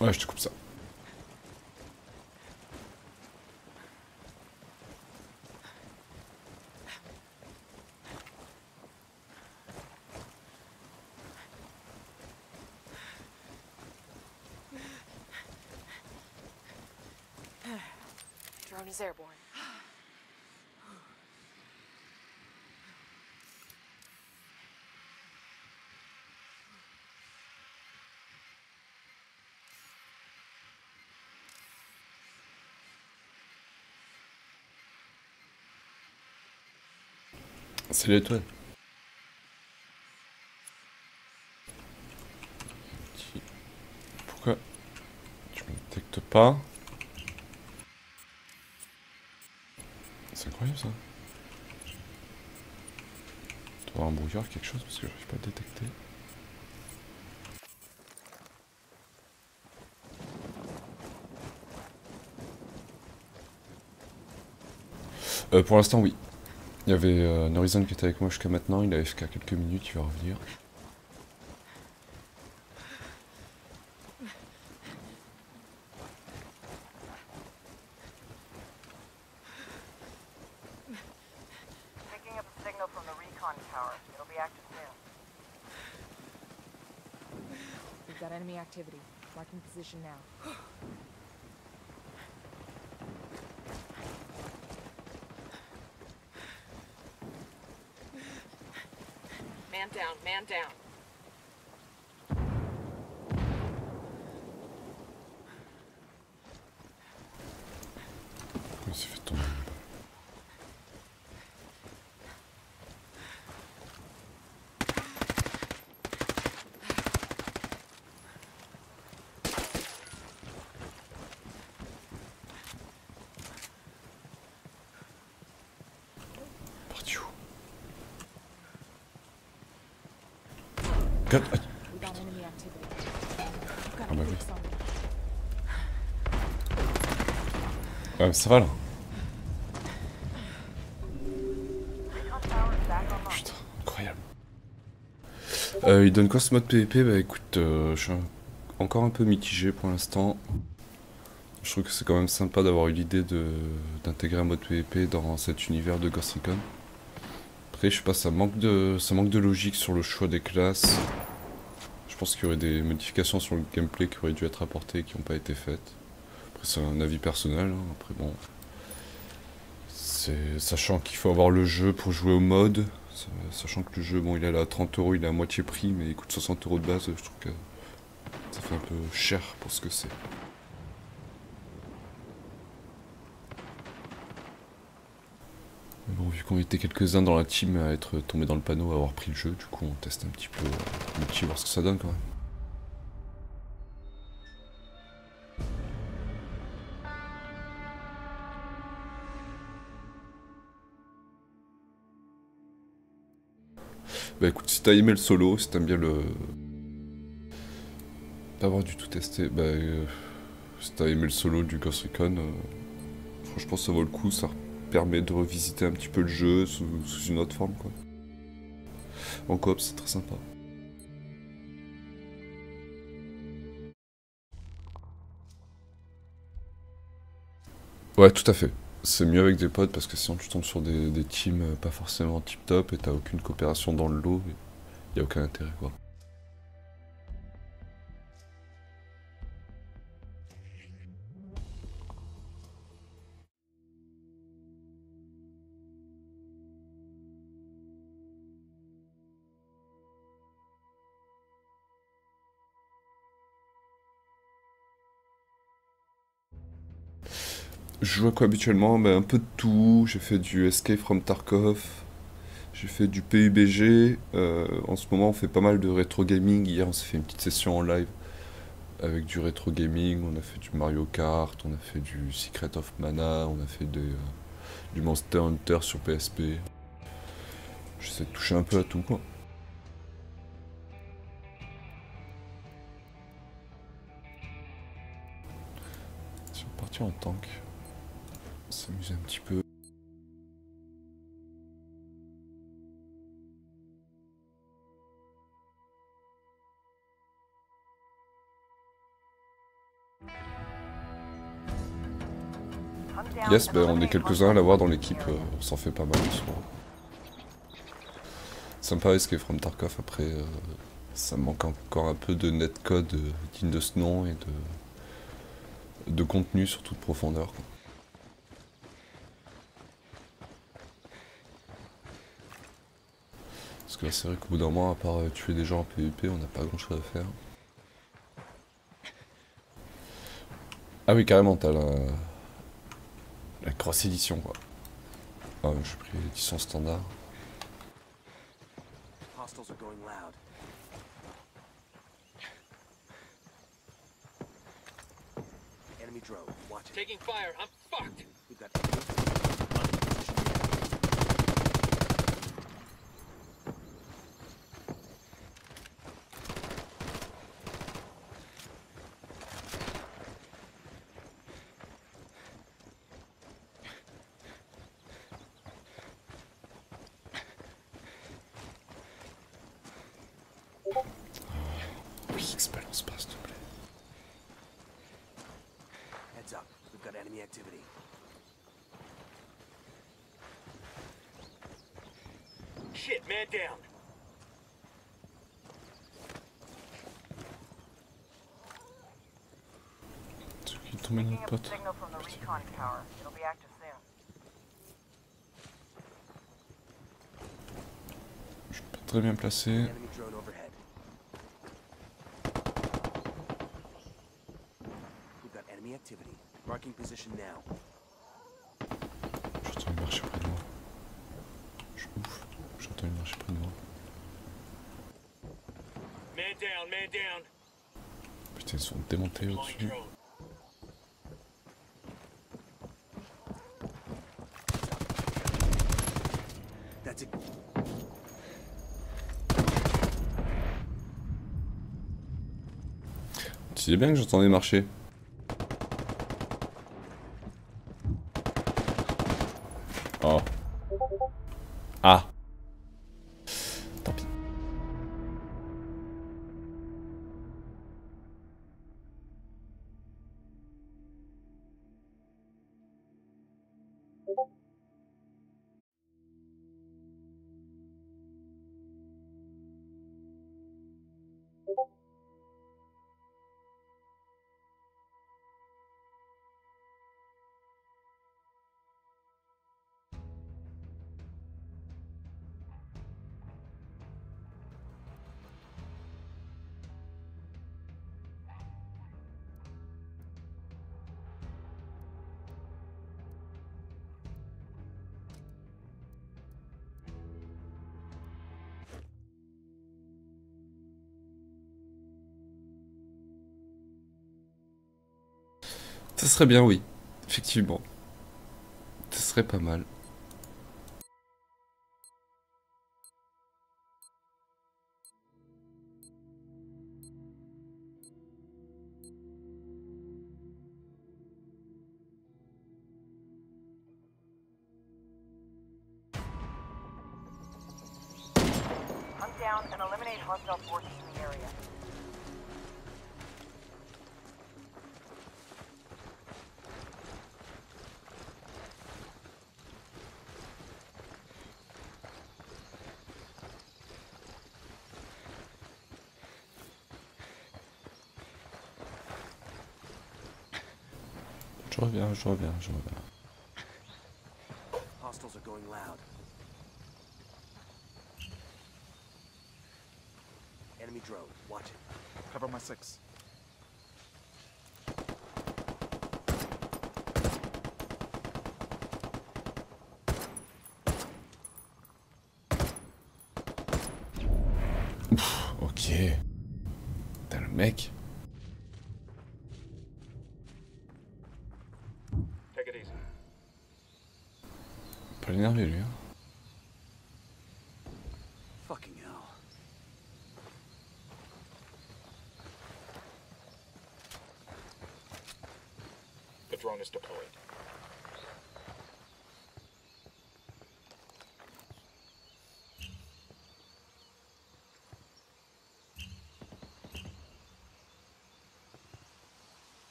Ouais, je te coupe ça. Drone is airborne. C'est l'étoile. Pourquoi tu me détectes pas? C'est incroyable ça. Il doit y avoir un brouillard, quelque chose, parce que j'arrive pas à le détecter. Pour l'instant, oui. Il y avait Horizon qui était avec moi jusqu'à maintenant, il a FK quelques minutes, il va revenir. Picking up a signal from the recon tower. It'll be active soon. We've got enemy activity. Marking position now. Man down, man down. Il s'est fait tomber. Parti où? God, aïe. We got enemy activity. You've got Ah bah oui. focus on me. Ouais, mais ça va là. Recon tower is back online. Putain, incroyable. Il donne quoi ce mode PvP? Bah écoute, je suis encore un peu mitigé pour l'instant. Je trouve que c'est quand même sympa d'avoir eu l'idée d'intégrer un mode PvP dans cet univers de Ghost Recon. Après, je sais pas, ça manque de logique sur le choix des classes. Je pense qu'il y aurait des modifications sur le gameplay qui auraient dû être apportées et qui n'ont pas été faites. Après, c'est un avis personnel, hein. Après bon... Sachant qu'il faut avoir le jeu pour jouer au mode, sachant que le jeu, bon, il est à 30 €, il est à moitié prix, mais il coûte 60 € de base, je trouve que ça fait un peu cher pour ce que c'est. Mais bon, vu qu'on était quelques-uns dans la team à être tombés dans le panneau, à avoir pris le jeu, du coup on teste un petit peu multi, voir ce que ça donne quand même. Bah écoute, si t'as aimé le solo, si t'aimes bien le... Pas avoir du tout testé, bah... si t'as aimé le solo du Ghost Recon, franchement ça vaut le coup, ça permet de revisiter un petit peu le jeu sous une autre forme quoi. En coop c'est très sympa. Ouais, tout à fait. C'est mieux avec des potes parce que sinon tu tombes sur des teams pas forcément tip top et t'as aucune coopération dans le lot, et y a aucun intérêt quoi. Je joue à quoi habituellement? Bah, un peu de tout. J'ai fait du Escape from Tarkov, j'ai fait du PUBG. En ce moment, on fait pas mal de rétro gaming. Hier, on s'est fait une petite session en live avec du rétro gaming. On a fait du Mario Kart, on a fait du Secret of Mana, on a fait du Monster Hunter sur PSP. J'essaie de toucher un peu à tout quoi. Si on partir en tank, s'amuser un petit peu. Yes, ben on est quelques-uns à l'avoir dans l'équipe, on s'en fait pas mal en soi. Sympa Escape from Tarkov, après ça me manque encore un peu de netcode digne de ce nom et de contenu sur toute profondeur, quoi. Parce que là c'est vrai qu'au bout d'un moment, à part tuer des gens en PvP, on n'a pas grand chose à faire. Ah oui, carrément, t'as la grosse édition, quoi. Ah, j'ai pris l'édition standard. Hostiles are going loud. Enemy drone, watch it. Taking fire, I'm fucked! We've got Oui, balance pas, s'il te plaît. heads up. We've got enemy activity. Shit, man down. C'est qui est tombé notre pote? Signal from the recon tower. It'll be active soon. Je suis pas très bien placé. Enemy drone overhead. We've got enemy activity. Marking position now. J'entends une marche près de moi. Je suis ouf. J'entends une marche près de moi. Man down, man down. Putain, ils sont démontés au-dessus. That's it. Tu sais bien que j'entendais marcher. Oh. Ah. Tant pis. Ça serait bien, oui. Effectivement. Ça serait pas mal. Hunt down and eliminate hostile forces in the area. Je reviens, je reviens, je reviens. Hostiles are going loud. Enemy drone, watch it. Cover my six. Ouf, ok. T'as le mec. Take it easy. Pas l'énerver lui, hein. Fucking hell. The drone is deployed.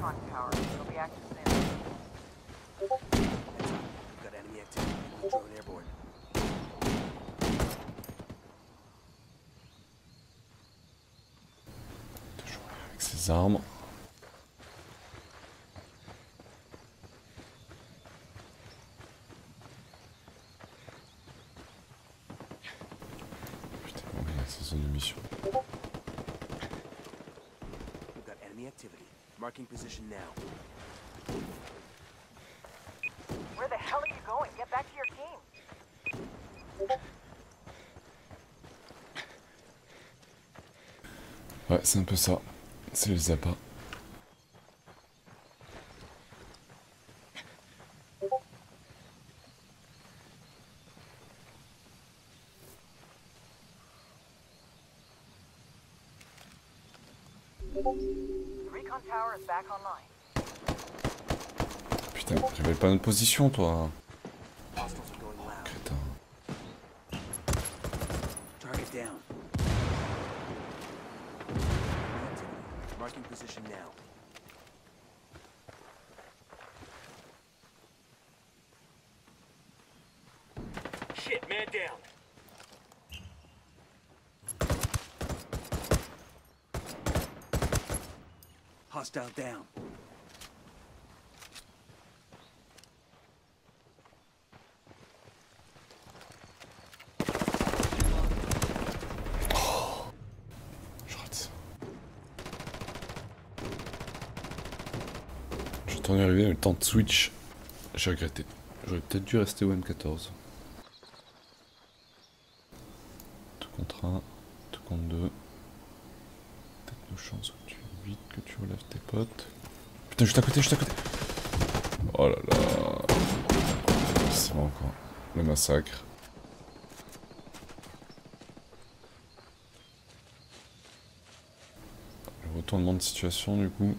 recon tower. It'll be active soon. We've got enemy activity. Drone airborne. Toujours avec ses armes. Putain, bon, il y a sa zone de mission. We've got enemy activity. Marking position now. Where the hell are you going? Get back to your team. Ouais, c'est un peu ça. C'est les appâts. Recon tower is back online. Putain, j'avais pas notre position, toi. Hostiles are going loud. Crétin. Target down. Activity. Marking position now. Shit, man down. Hostile down. Je rate ça. J'entends arriver, mais le temps de switch, j'ai regretté. J'aurais peut-être dû rester au M14. 2 contre 1, 2 contre 2. Peut-être nos chances que tu vite que tu relèves tes potes. Putain, juste à côté, juste à côté. Oh là là. C'est bon encore. Le massacre. Le retournement de situation du coup.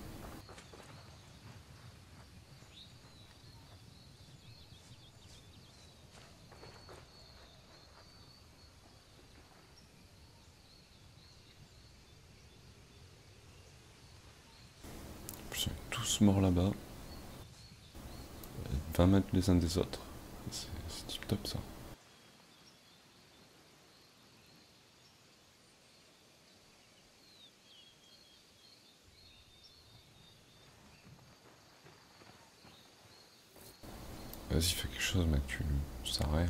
Ils sont tous morts là-bas. 20 mètres les uns des autres. C'est tip top ça. Vas-y, fais quelque chose, mec, tu sers à rien.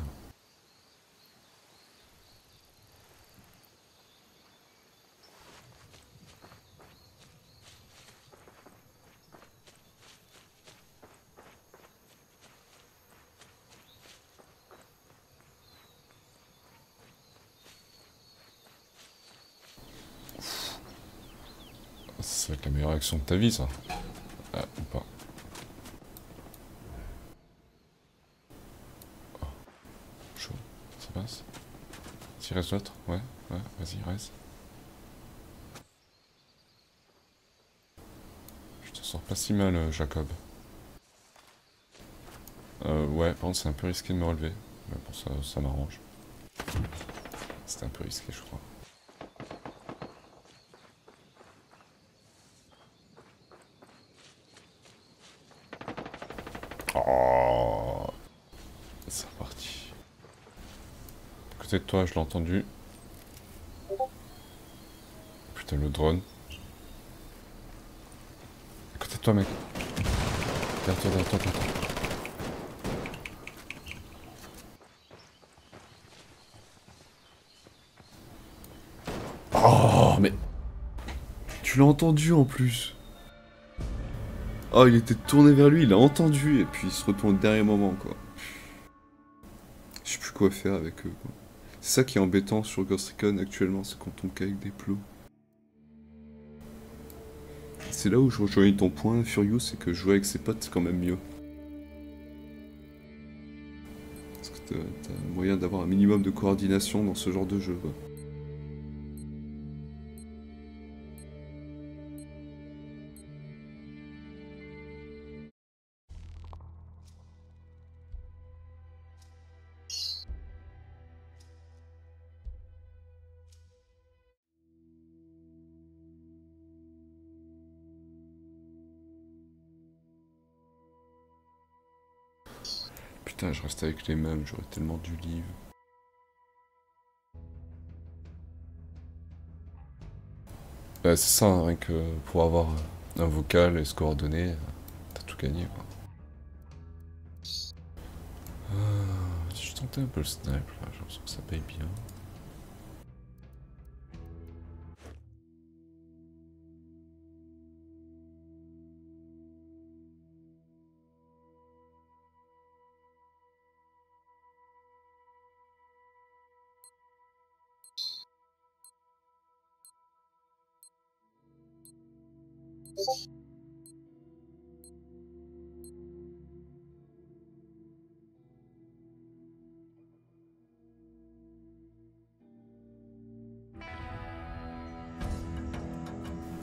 Ça va être la meilleure action de ta vie, ça. Ah, ou pas. Oh. Chaud. Ça passe. S'il reste l'autre? Ouais, vas-y, reste. Je te sors pas si mal, Jacob. Ouais, par contre, c'est un peu risqué de me relever. Mais bon, ça m'arrange. C'était un peu risqué, je crois. Oh, c'est reparti. À côté de toi, je l'ai entendu. Putain, le drone. À côté de toi, mec. Derrière toi. Oh, mais... Tu l'as entendu en plus. Oh, il était tourné vers lui, il a entendu, et puis il se retourne au dernier moment, quoi. Je sais plus quoi faire avec eux, quoi. C'est ça qui est embêtant sur Ghost Recon actuellement, c'est qu'on tombe qu'avec des plots. C'est là où je rejoins ton point, Furious, c'est que jouer avec ses potes, c'est quand même mieux. Parce que t'as moyen d'avoir un minimum de coordination dans ce genre de jeu, quoi. Putain, je reste avec les mêmes, j'aurais tellement du livre. Bah, c'est ça, hein, rien que pour avoir un vocal et se coordonner, t'as tout gagné, quoi. Si je tentais un peu le snipe, là, j'ai l'impression que ça paye bien.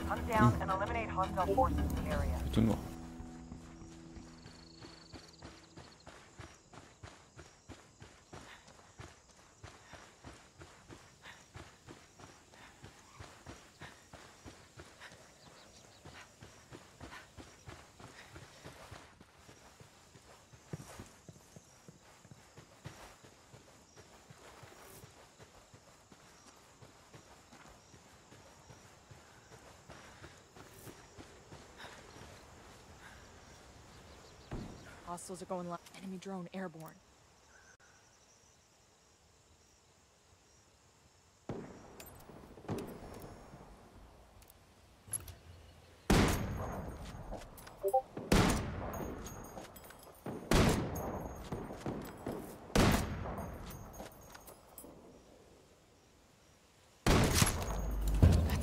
Hunt down and eliminate hostile forces in the area. Plutôt noir. Hostiles are going live. Enemy drone airborne.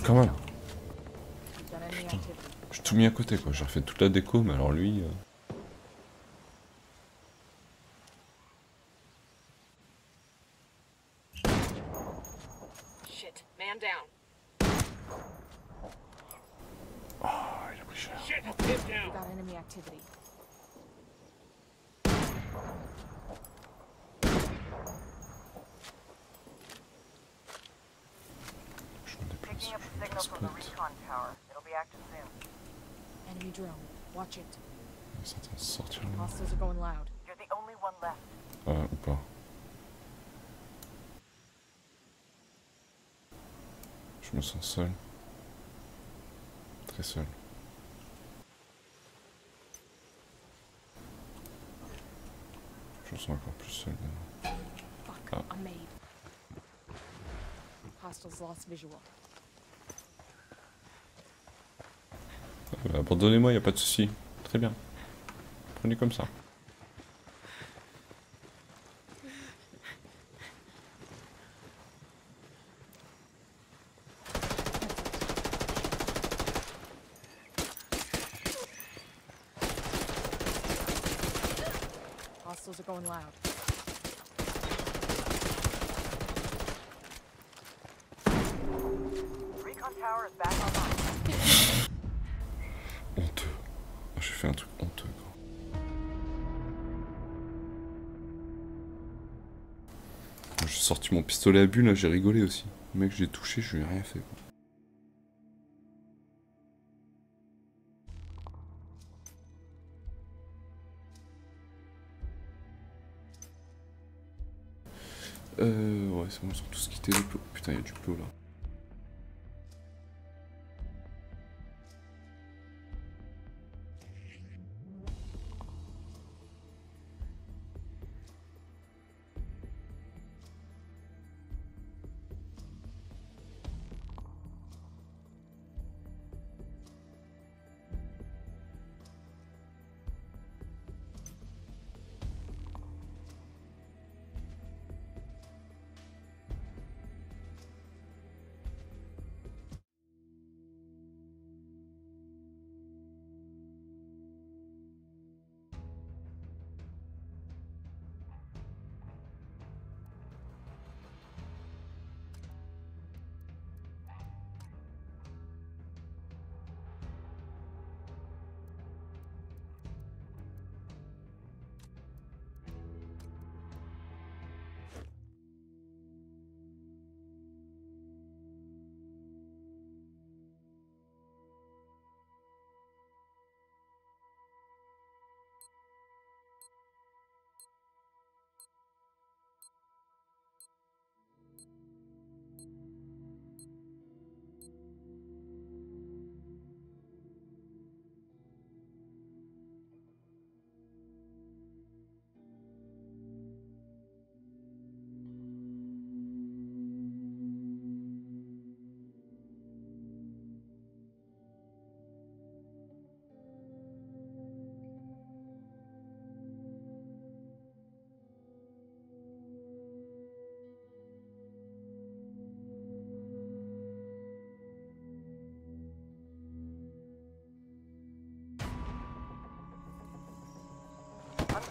Quand même. Got enemy Putain. activity. J'ai tout mis à côté, quoi. J'ai refait toute la déco, mais alors lui... Shit. Man down. Oh, il a pris cher. Shit, hit We down. got enemy activity. Je me déplace. Picking up a signal from the recon tower. It'll be active soon. Enemy drone. Watch it. Il est en train de sortir là. Hostiles are going loud. You're the only one left. Ou pas. Je me sens seul. Très seul. Je me sens encore plus seul maintenant. Fuck, Ah. I'm made. Hostiles lost visual. Abandonnez-moi, y a pas de souci. Très bien. Prenez comme ça. Hostiles are going loud. Recon tower is back online. Honteux. J'ai fait un truc honteux, quoi. Quand j'ai sorti mon pistolet à bulles, là, j'ai rigolé aussi. Le mec, j'ai touché, je lui ai rien fait, quoi. Ouais, c'est bon, ils sont tous quittés le plot. Putain, il y a du plot là.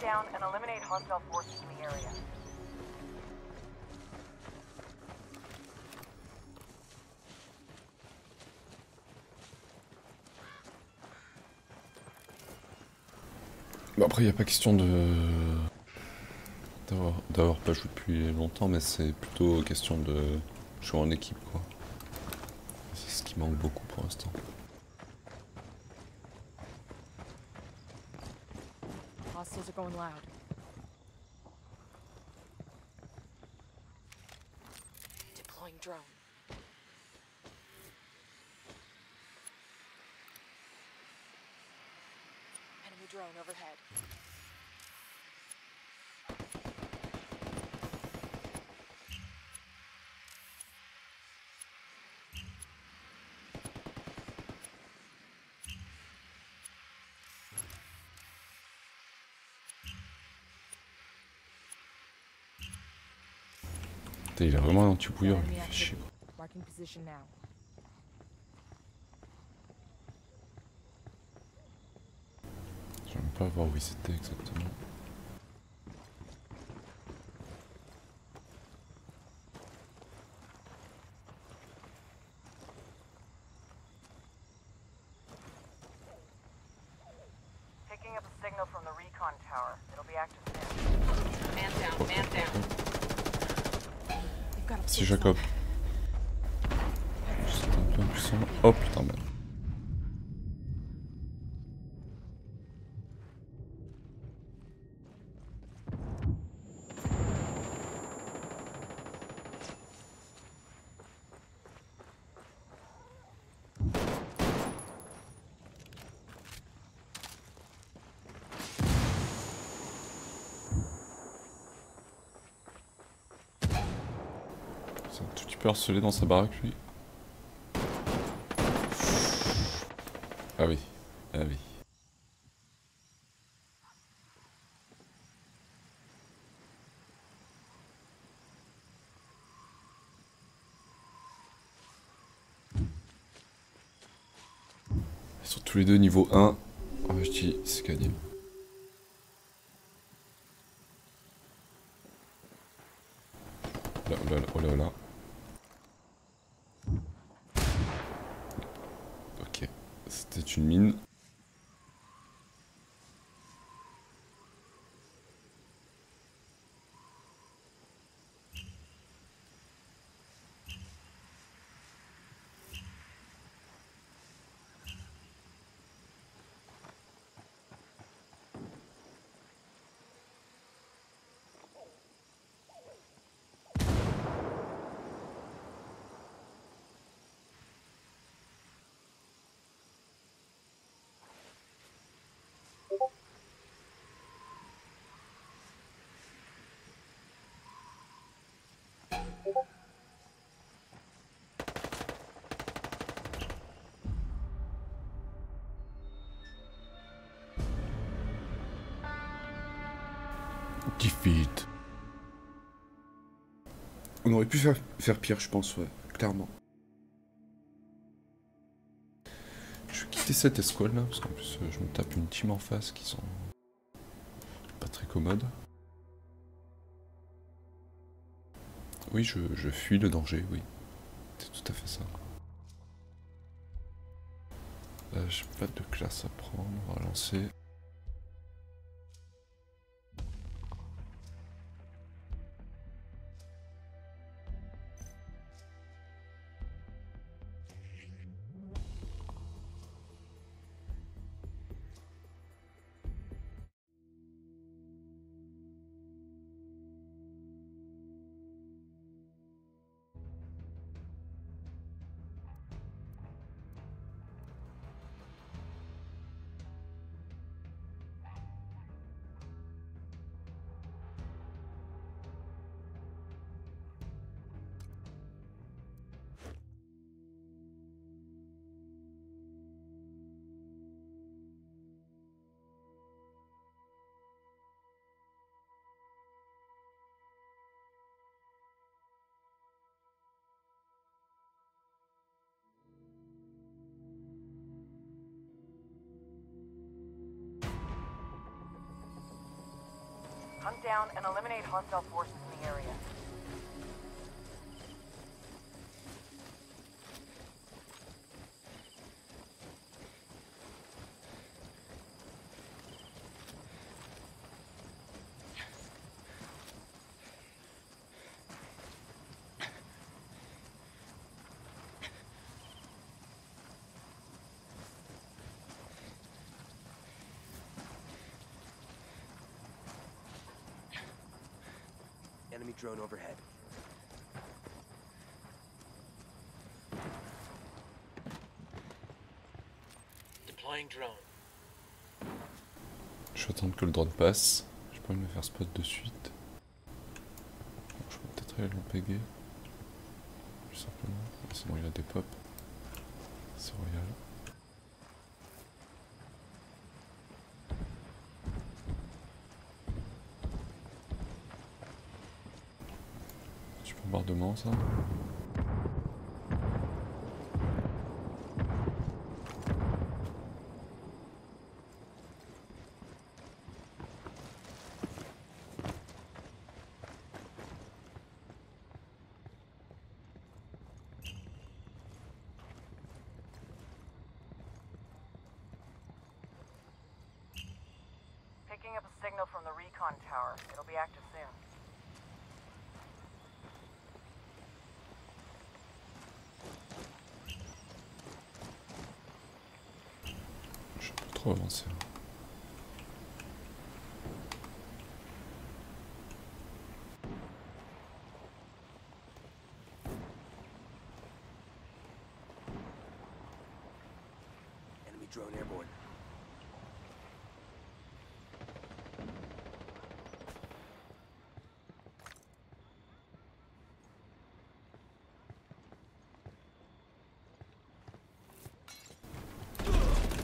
down and eliminate hostile forces in the area. Bon, après, il n'y a pas question d'avoir pas joué depuis longtemps, mais c'est plutôt question de jouer en équipe, quoi. C'est ce qui manque beaucoup pour l'instant. Hostiles are going loud. Deploying drone. Enemy drone overhead. Putain, il a vraiment un anti-bouilleur, Enemy il fait chier. activity. Marking position now. Je vais même pas voir où il c'était exactement. Picking up a signal from the recon tower. It'll be active soon. Man down, man down. They've got a C'est Jacob. C'est un peu impuissant. Oh putain, merde. C'est un tout petit peu harcelé dans sa baraque, lui. Ah oui, ah oui. Ils sont tous les deux niveau 1. Ah, je dis, c'est gagné. Là, oh là, oh là, là. Ok, c'était une mine. Defeat. On aurait pu faire pire, je pense, ouais, clairement. Je vais quitter cette escouade là, parce qu'en plus je me tape une team en face qui sont pas très commodes. Oui, je fuis le danger, oui. C'est tout à fait ça. J'ai pas de classe à prendre, on va lancer. Hunt down and eliminate hostile forces in the area. Enemy drone overhead. Deploying drone. Je vais attendre que le drone passe. J'ai pas envie de me faire spot de suite. Bon, je vais peut-être aller l'empéguer. Tout simplement. Sinon il a des pops. C'est royal. Du bombardement ça. Picking up a signal from the recon tower. It'll be active soon. Je suis pas trop avancé. Là. Enemy drone airborne.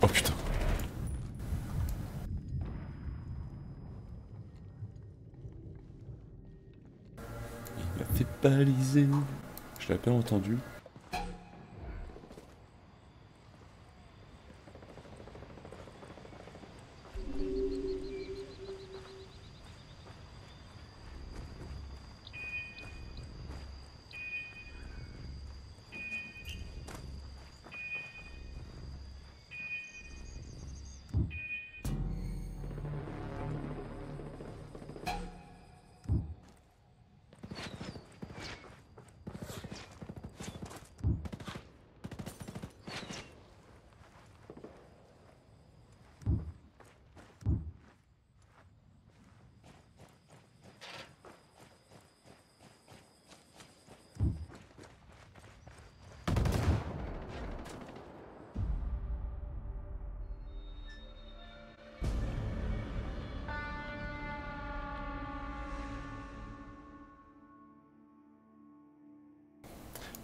Oh putain. Il m'a fait baliser. Je l'ai à peine entendu.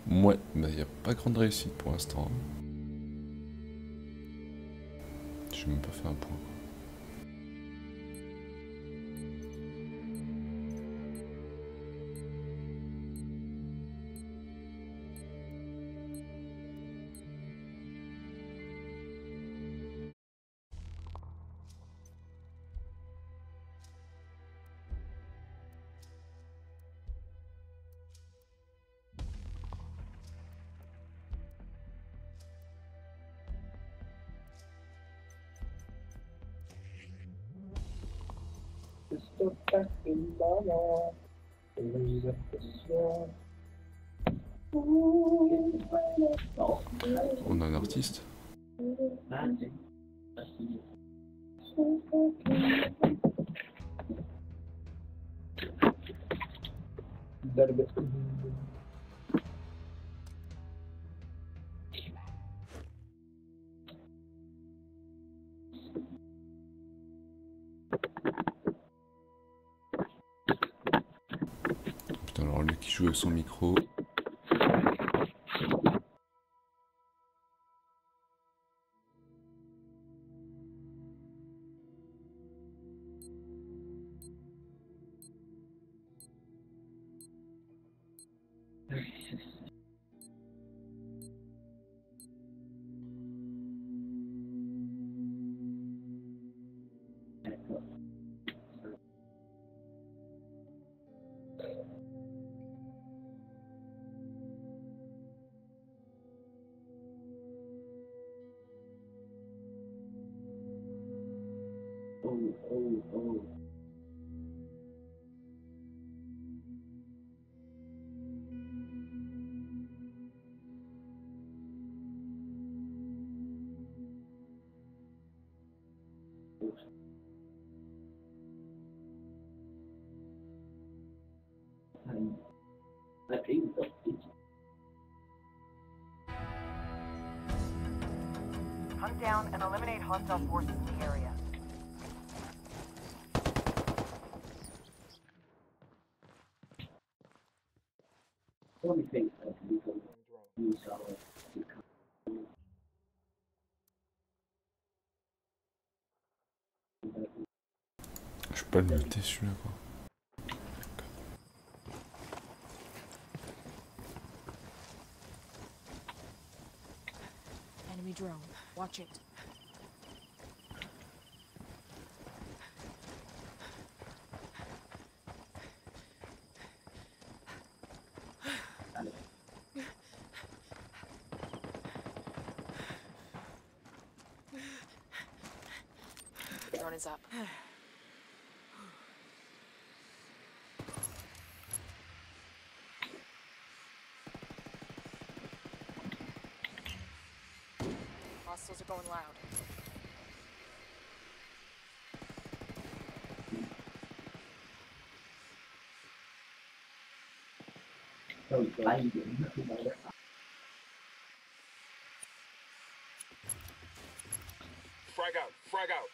Ouais, bah y a pas grande réussite pour l'instant. J'ai même pas fait un point. On a un artiste. Putain, alors lui qui joue avec son micro. Hunt down and eliminate hostile forces in the area. Je peux pas le noter celui-là quoi. Enemy drone. Watch it. Drone is up. Hostiles are going loud. Frag out, frag out.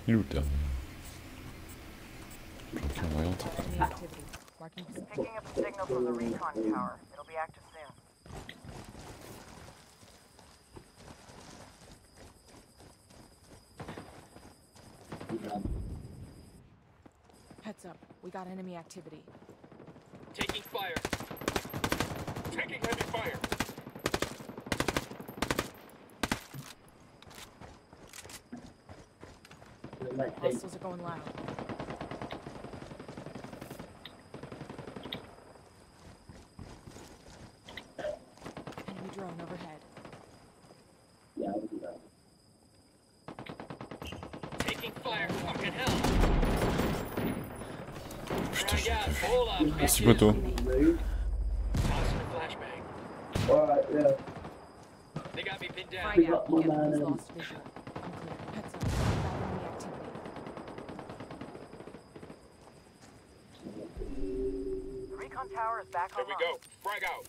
Il est où le dernier? J'entends rien. Enemy activity. Marking Picking up a signal from the recon tower. It'll be active soon. Heads up. We got enemy activity. Taking fire. Taking heavy fire. Hostiles are going loud. Enemy drone overhead. Taking fire. Fucking hell. Putain, Frag out. Hold up. Merci poteau. Tossing a flashbang. Alright, yeah. They got me pinned down. Frag out. my The enemy's man. lost visual. Unclear. Heads up. We got enemy activity. The recon tower is back Here we online. go. Frag out.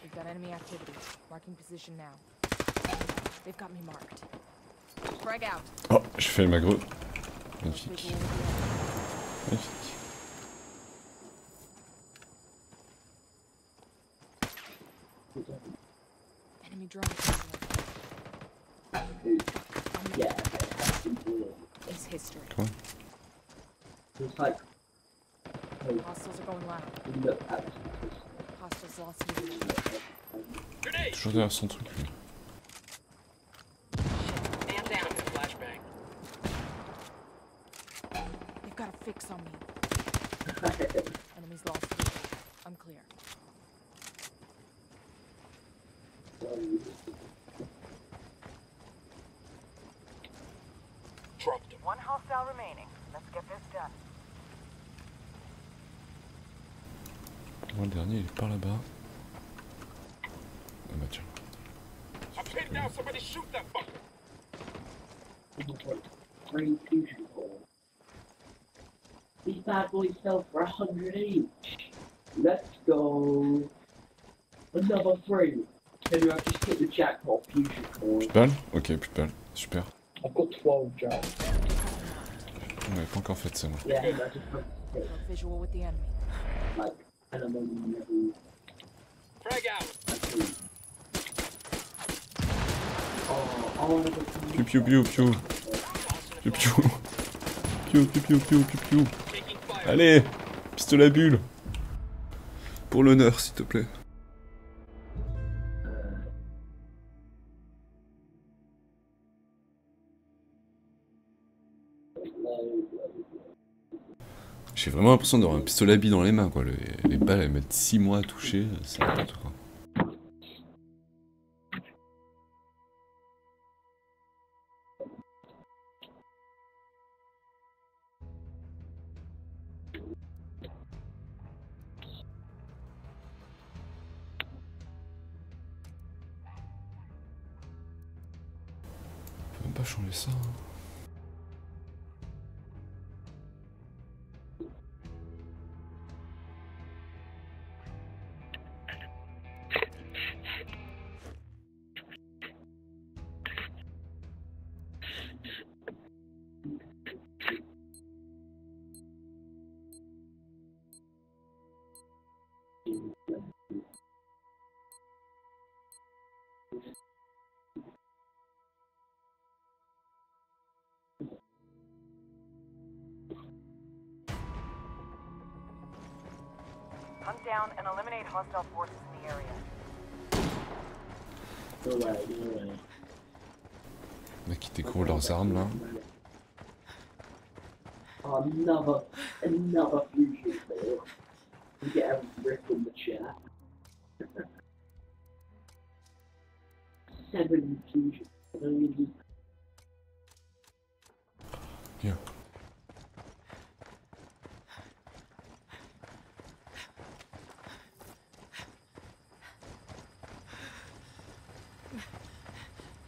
We've got enemy activity. Marking position now. They've got me marked. Frag out. Oh, j'ai fait ma grue. Magnifique. Visual with the enemy. Magnifique. Enemy drone is history. Quoi? It's like, Hostiles are going loud. look at it. Hostiles lost visual. Grenade. Toujours derrière son truc lui. Man down. Flashbang. They've got a fix on me. Enemies lost visual. Unclear. Dropped him. One hostile remaining. Let's get this done. Moi le dernier il est par là-bas. Ah bah tiens. I'm pinned down. Somebody shoot that fucker. Green fusion core. These bad boys sell for 100 each. Let's go. Another 3. Can you have just hit the jackpot fusion core? Plus de balles? Ok, plus de balles. Super. I've got 12 jacks. On n'avait pas encore fait ça moi. Yeah, I just put Got visual with the enemy. like element level. Frag out. Oh, I want to go to Piu piu piu piu. Piu piu. Piu piu piu piu piu piu. Taking fire. Allez! Pistolet à bulle! Pour l'honneur, s'il te plaît. J'ai vraiment l'impression d'avoir un pistolet à billes dans les mains, quoi. Les balles, elles mettent 6 mois à toucher, c'est n'importe quoi. On peut même pas changer ça. Hein. Hunt down and eliminate hostile forces in the area. Les mecs qui découvrent leurs armes là. Another fusion fail. We get a rip in the chat. 7 fusion. Here.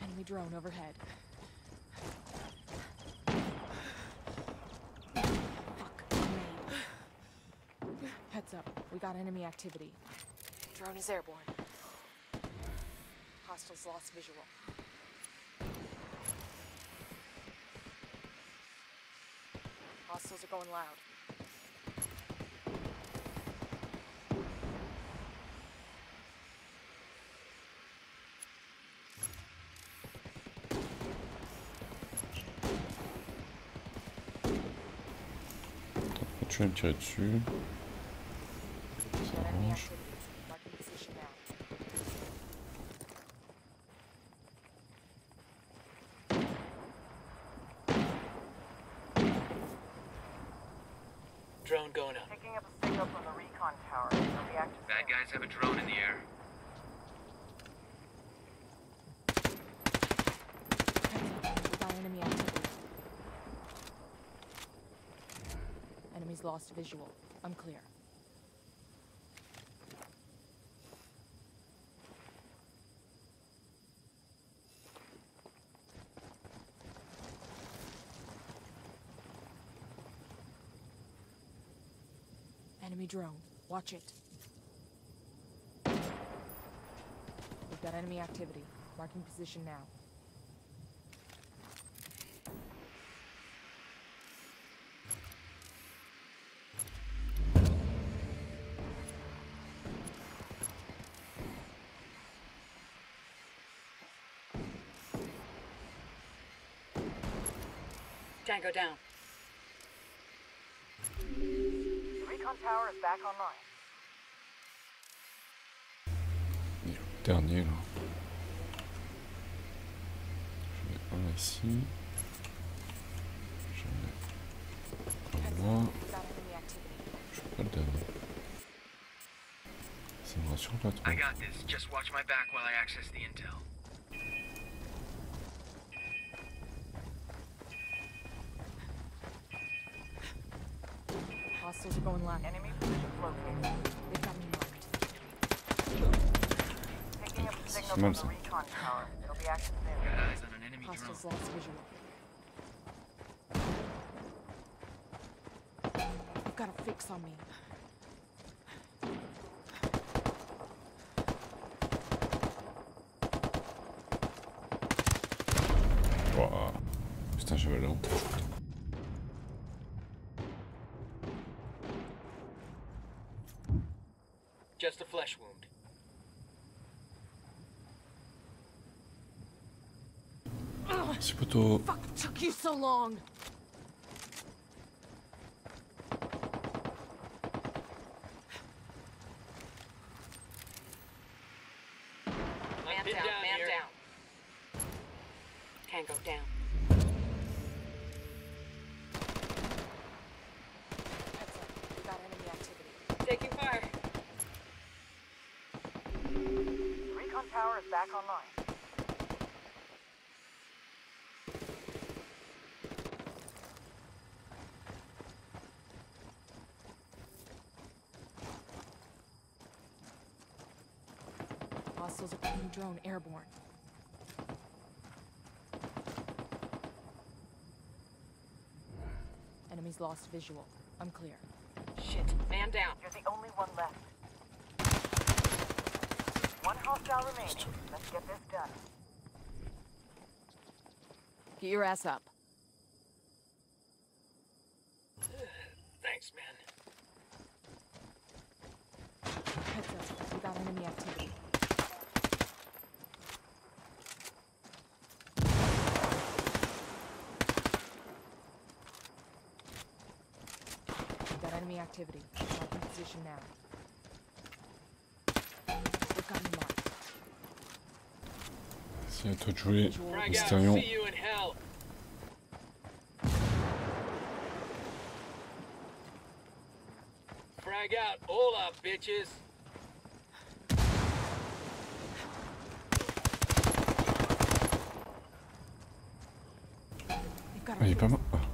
Enemy drone overhead. Heads up, we got enemy activity. Drone is airborne. Hostiles lost visual. Hostiles are going loud. Tu vas me tirer dessus. Ça arrange. Drone going up. Picking up a signal from the recon tower. It'll be active Bad soon. guys have a drone in the air. We got enemy activity. Enemies lost visual. Unclear. Enemy drone. Watch it. We've got enemy activity. Marking position now. Tango down. The recon tower is back online. Dernier là. J'en ai un ici. J'en ai un là. Je fais pas le dernier. Ça me rassure pas trop. I got this. Just watch my back while I access the intel. Hostiles are going live. Enemy positions located. They've got me marked. Picking up a signal C'est mal from ça. the recon tower. It'll be active soon. Got eyes on an enemy Hostiles drone. lost visual. You've got a fix on me. Wow. Putain, j'avais la honte. Just a flesh wound. Merci poteau. Fuck, it took you so long. Man pinned down, down man here. down. Tango down. tower is back online. Hostiles are putting drone airborne. Enemies lost visual. I'm clear. Shit, man down. You're the only one left. One hostile remaining. Let's get this done. Get your ass up. Thanks, man. Heads up. We got enemy activity. We got enemy activity. Marking position now. We've got him marked. C'est à toi de jouer, Frag out. Mysterion. See you in hell. Frag out. Hola, bitches. They've got Ah, il est pas mort. Ah.